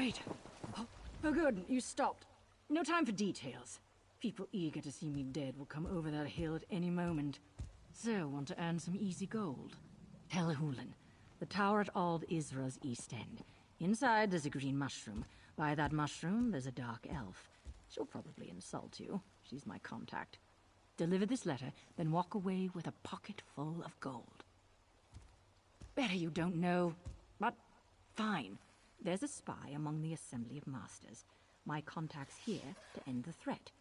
Wait. Oh, good. You stopped. No time for details. People eager to see me dead will come over that hill at any moment. So, want to earn some easy gold? Tel Hulen, the tower at Ald Isra's east end. Inside, there's a green mushroom. By that mushroom, there's a dark elf. She'll probably insult you. She's my contact. Deliver this letter, then walk away with a pocket full of gold. Better you don't know, but fine. There's a spy among the Assembly of Masters. My contact's here to end the threat.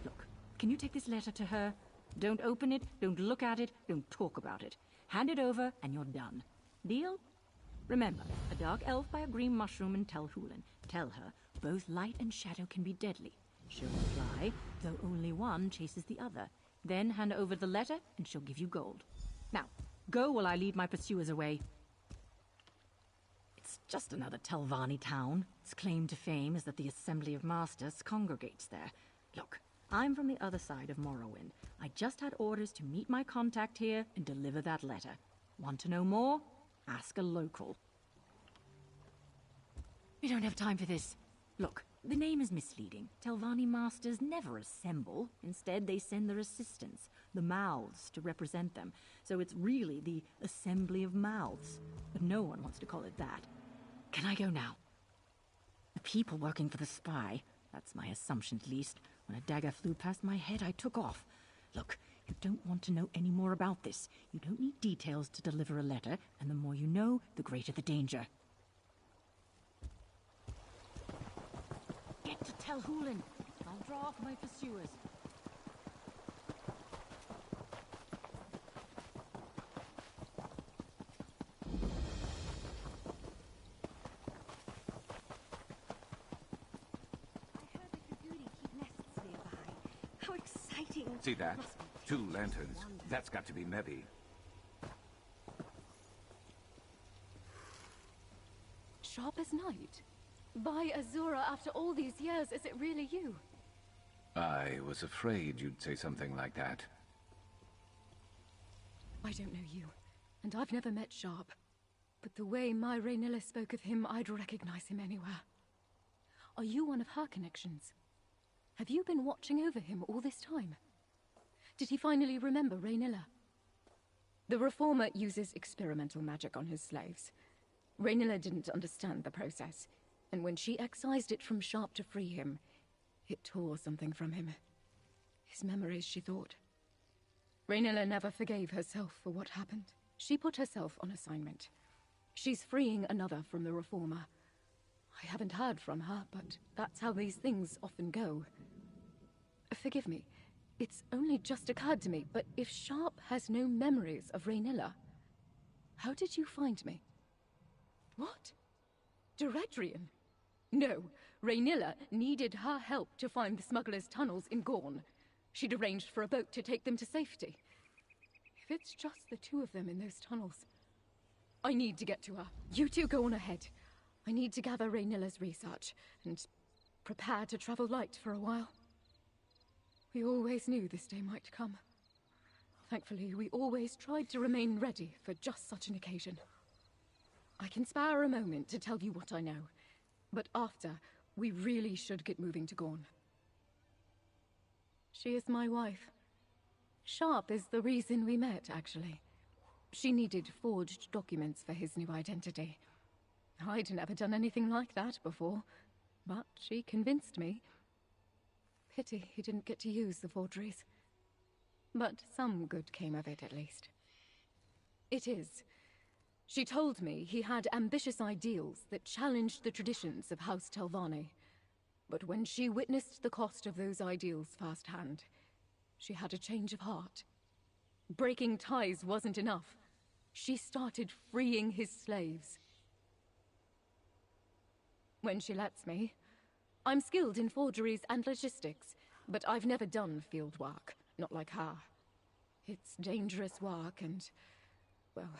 Look, can you take this letter to her? Don't open it, don't look at it, don't talk about it. Hand it over, and you're done. Deal? Remember, a dark elf by a green mushroom in Tel Hulen. Tell her, both light and shadow can be deadly. She'll reply, though only one chases the other. Then hand over the letter, and she'll give you gold. Now, go while I lead my pursuers away. It's just another Telvanni town. Its claim to fame is that the Assembly of Masters congregates there. Look, I'm from the other side of Morrowind. I just had orders to meet my contact here and deliver that letter. Want to know more? Ask a local. We don't have time for this. Look, the name is misleading. Telvanni Masters never assemble. Instead, they send their assistants, the mouths, to represent them. So it's really the Assembly of Mouths. But no one wants to call it that. Can I go now? The people working for the spy. That's my assumption, at least. When a dagger flew past my head, I took off. Look, you don't want to know any more about this. You don't need details to deliver a letter, and the more you know, the greater the danger. Get to Tel Hulen. I'll draw off my pursuers. How exciting! See that? 2 lanterns. That's got to be Mevi. Sharp as night? By Azura, after all these years, is it really you? I was afraid you'd say something like that. I don't know you, and I've never met Sharp. But the way my Raynilla spoke of him, I'd recognize him anywhere. Are you one of her connections? Have you been watching over him all this time? Did he finally remember Raynilla? The Reformer uses experimental magic on his slaves. Raynilla didn't understand the process, and when she excised it from Sharp to free him, it tore something from him. His memories, she thought. Raynilla never forgave herself for what happened. She put herself on assignment. She's freeing another from the Reformer. I haven't heard from her, but that's how these things often go. Forgive me, it's only just occurred to me, but if Sharp has no memories of Raynilla, how did you find me? What? Directrian? No, Raynilla needed her help to find the smugglers' tunnels in Gorn. She'd arranged for a boat to take them to safety. If it's just the 2 of them in those tunnels, I need to get to her. You 2 go on ahead. I need to gather Raynilla's research and prepare to travel light for a while. We always knew this day might come. Thankfully, we always tried to remain ready for just such an occasion. I can spare a moment to tell you what I know, but after, we really should get moving to Gorn. She is my wife. Sharp is the reason we met, actually. She needed forged documents for his new identity. I'd never done anything like that before, but she convinced me. Pity he didn't get to use the forgeries. But some good came of it, at least. It is. She told me he had ambitious ideals that challenged the traditions of House Telvanni. But when she witnessed the cost of those ideals firsthand, she had a change of heart. Breaking ties wasn't enough. She started freeing his slaves. When she lets me, I'm skilled in forgeries and logistics, but I've never done field work, not like her. It's dangerous work and, well,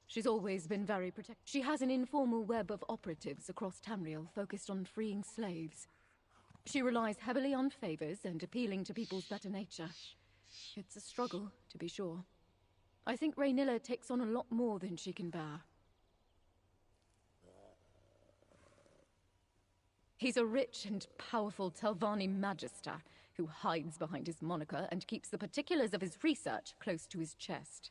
she's always been very protective. She has an informal web of operatives across Tamriel focused on freeing slaves. She relies heavily on favors and appealing to people's better nature. It's a struggle, to be sure. I think Raynilla takes on a lot more than she can bear. He's a rich and powerful Telvanni magister who hides behind his moniker and keeps the particulars of his research close to his chest.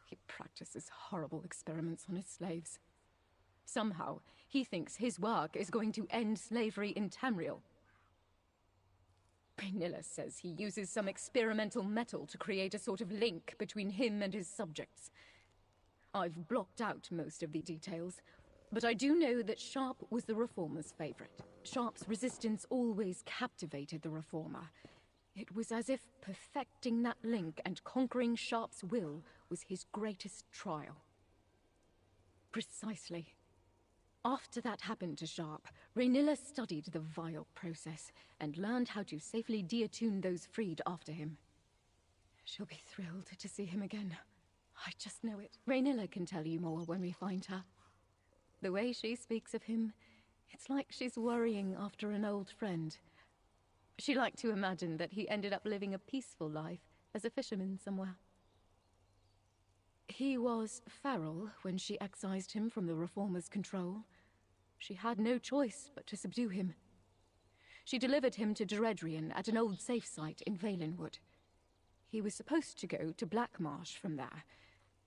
He practices horrible experiments on his slaves. Somehow, he thinks his work is going to end slavery in Tamriel. Raynilla says he uses some experimental metal to create a sort of link between him and his subjects. I've blocked out most of the details, but I do know that Sharp was the Reformer's favorite. Sharp's resistance always captivated the Reformer. It was as if perfecting that link and conquering Sharp's will was his greatest trial. Precisely. After that happened to Sharp, Raynilla studied the vile process and learned how to safely deattune those freed after him. She'll be thrilled to see him again. I just know it. Raynilla can tell you more when we find her. The way she speaks of him, it's like she's worrying after an old friend. She liked to imagine that he ended up living a peaceful life as a fisherman somewhere. He was feral when she excised him from the Reformer's control. She had no choice but to subdue him. She delivered him to Deredrian at an old safe site in Valenwood. He was supposed to go to Blackmarsh from there,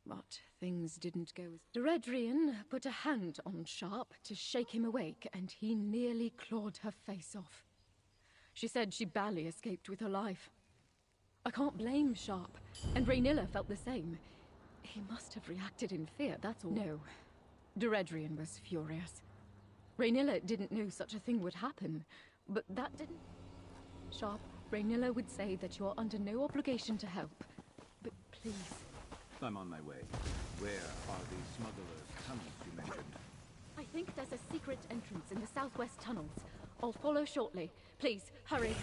but things didn't go as... Deredrian put a hand on Sharp to shake him awake, and he nearly clawed her face off. She said she barely escaped with her life. I can't blame Sharp, and Raynilla felt the same. He must have reacted in fear, that's all. No. Deredrian was furious. Raynilla didn't know such a thing would happen, but that didn't... Sharp, Raynilla would say that you're under no obligation to help. But please... I'm on my way. Where are the smugglers' tunnels you mentioned? I think there's a secret entrance in the southwest tunnels. I'll follow shortly. Please, hurry.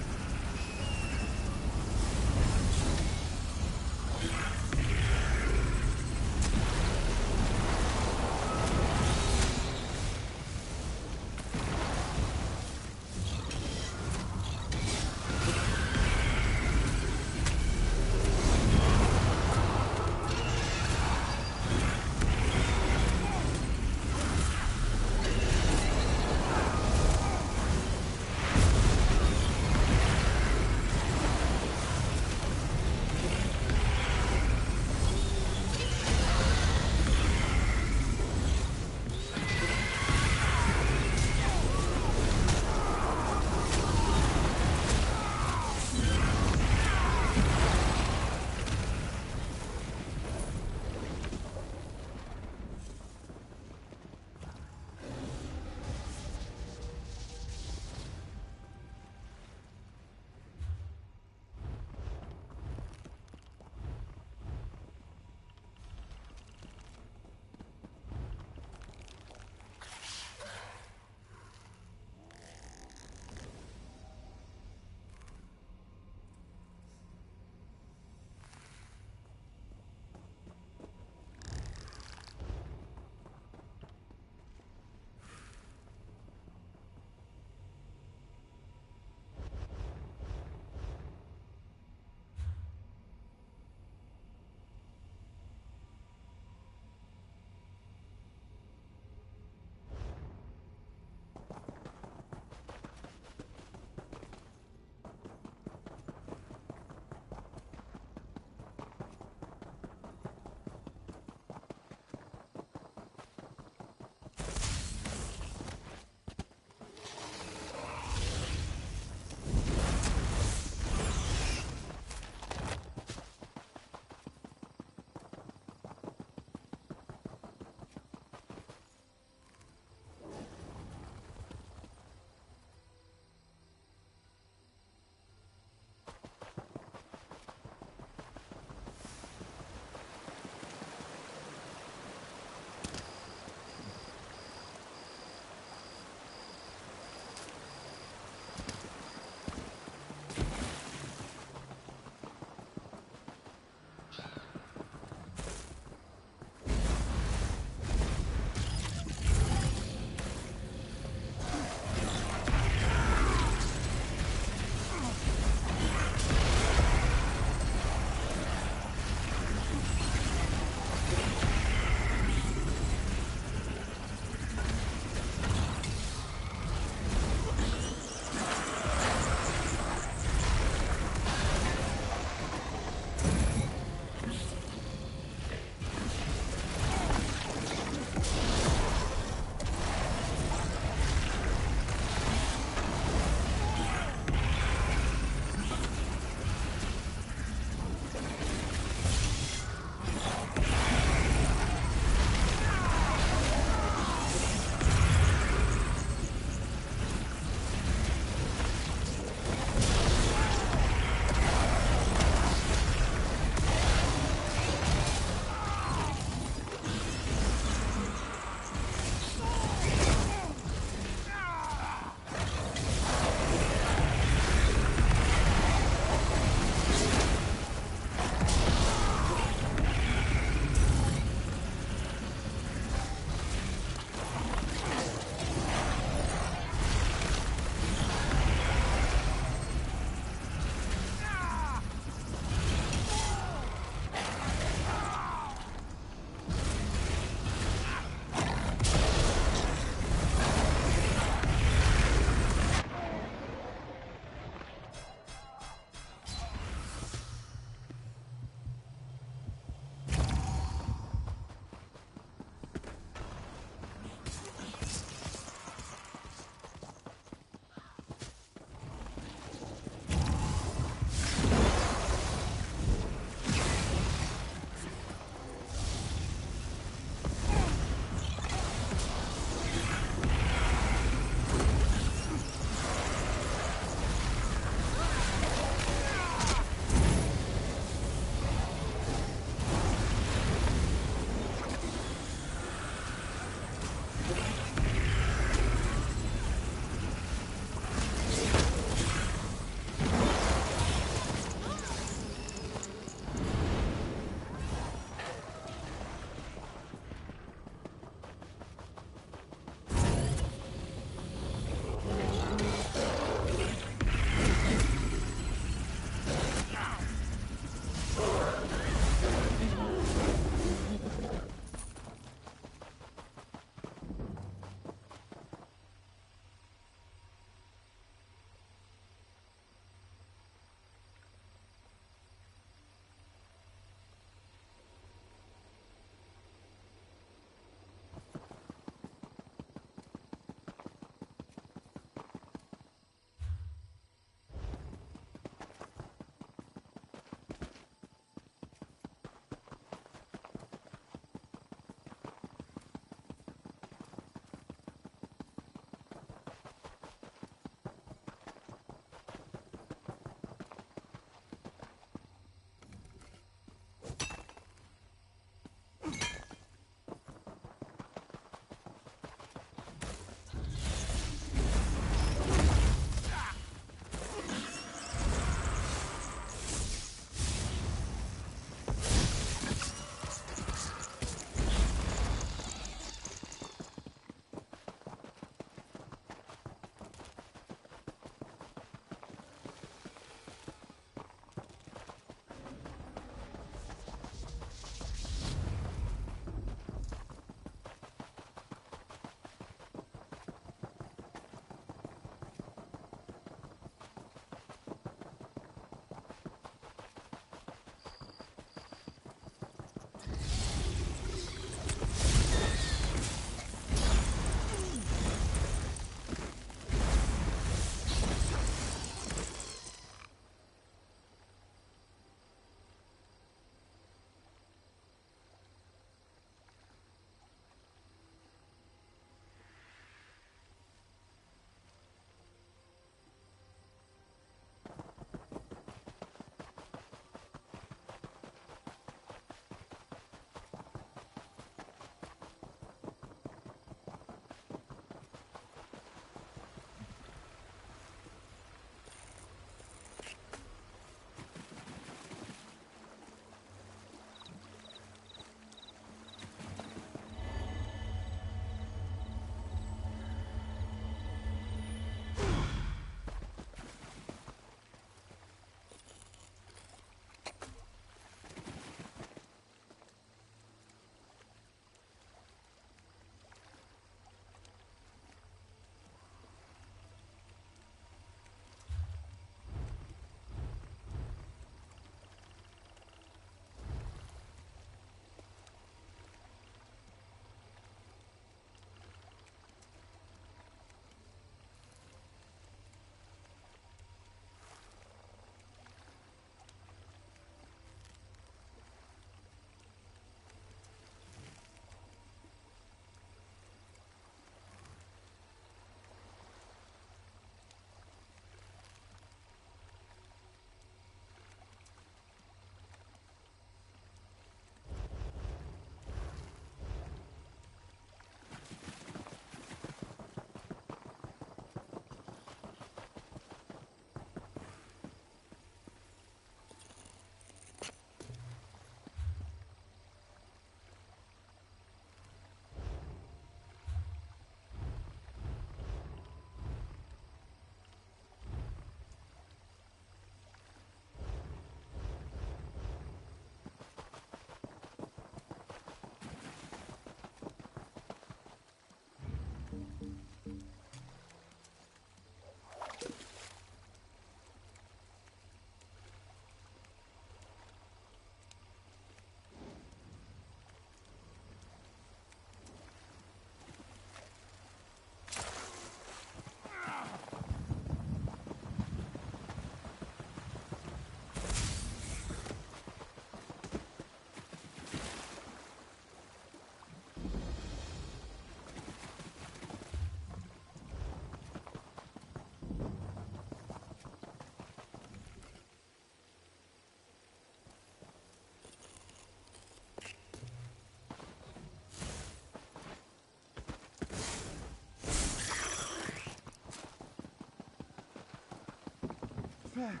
Fair.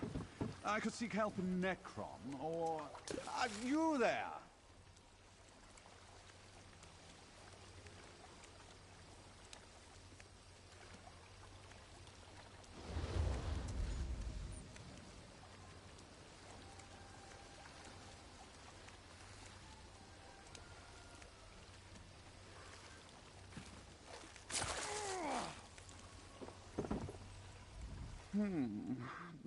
I could seek help in Necrom, or... you there!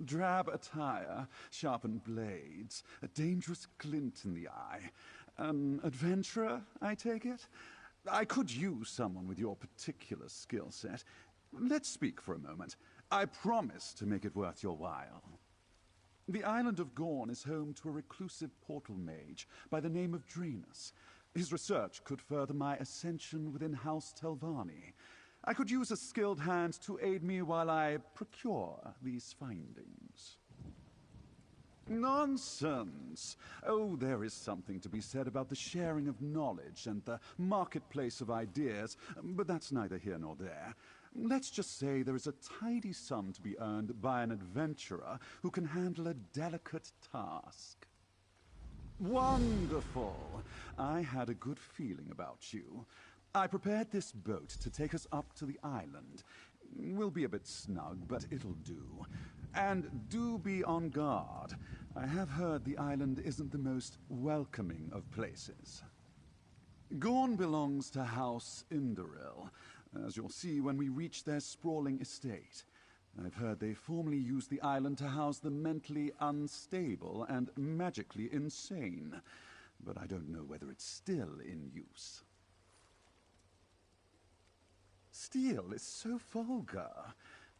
Drab attire, sharpened blades, a dangerous glint in the eye. An adventurer, I take it? I could use someone with your particular skill set. Let's speak for a moment. I promise to make it worth your while. The island of Gorn is home to a reclusive portal mage by the name of Draenus. His research could further my ascension within House Telvanni. I could use a skilled hand to aid me while I procure these findings. Nonsense! Oh, there is something to be said about the sharing of knowledge and the marketplace of ideas, but that's neither here nor there. Let's just say there is a tidy sum to be earned by an adventurer who can handle a delicate task. Wonderful! I had a good feeling about you. I prepared this boat to take us up to the island. We'll be a bit snug, but it'll do. And do be on guard. I have heard the island isn't the most welcoming of places. Gorn belongs to House Indoril, as you'll see when we reach their sprawling estate. I've heard they formerly used the island to house the mentally unstable and magically insane, but I don't know whether it's still in use. Steel is so vulgar.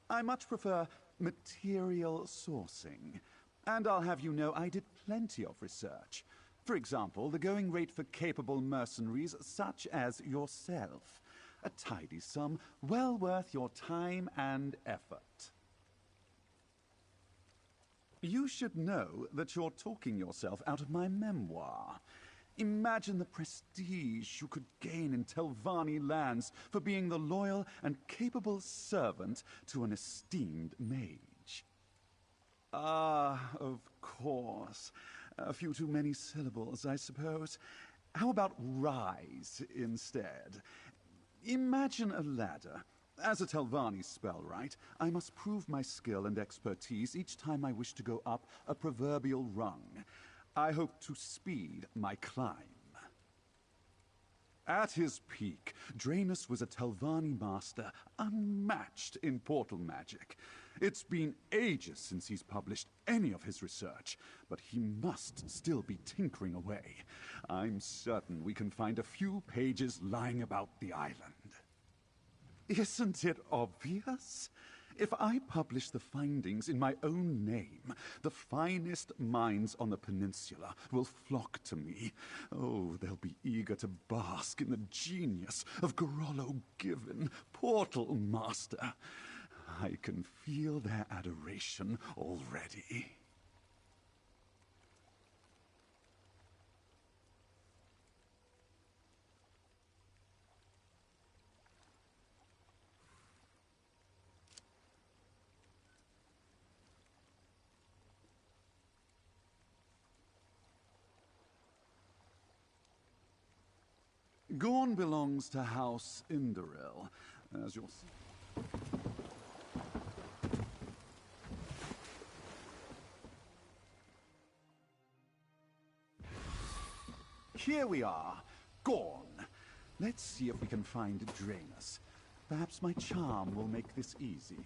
I much prefer material sourcing. And I'll have you know I did plenty of research. For example, the going rate for capable mercenaries such as yourself. A tidy sum, well worth your time and effort. You should know that you're talking yourself out of my memoir. Imagine the prestige you could gain in Telvanni lands for being the loyal and capable servant to an esteemed mage. Ah, of course. A few too many syllables, I suppose. How about rise instead? Imagine a ladder. As a Telvanni spellwright, I must prove my skill and expertise each time I wish to go up a proverbial rung. I hope to speed my climb. At his peak, Draenus was a Telvanni master unmatched in portal magic. It's been ages since he's published any of his research, but he must still be tinkering away. I'm certain we can find a few pages lying about the island. Isn't it obvious? If I publish the findings in my own name, the finest minds on the peninsula will flock to me. Oh, they'll be eager to bask in the genius of Gorolo Given, Portal Master. I can feel their adoration already. Gorn belongs to House Indoril, as you'll see. Here we are, Gorn. Let's see if we can find Draenus. Perhaps my charm will make this easy.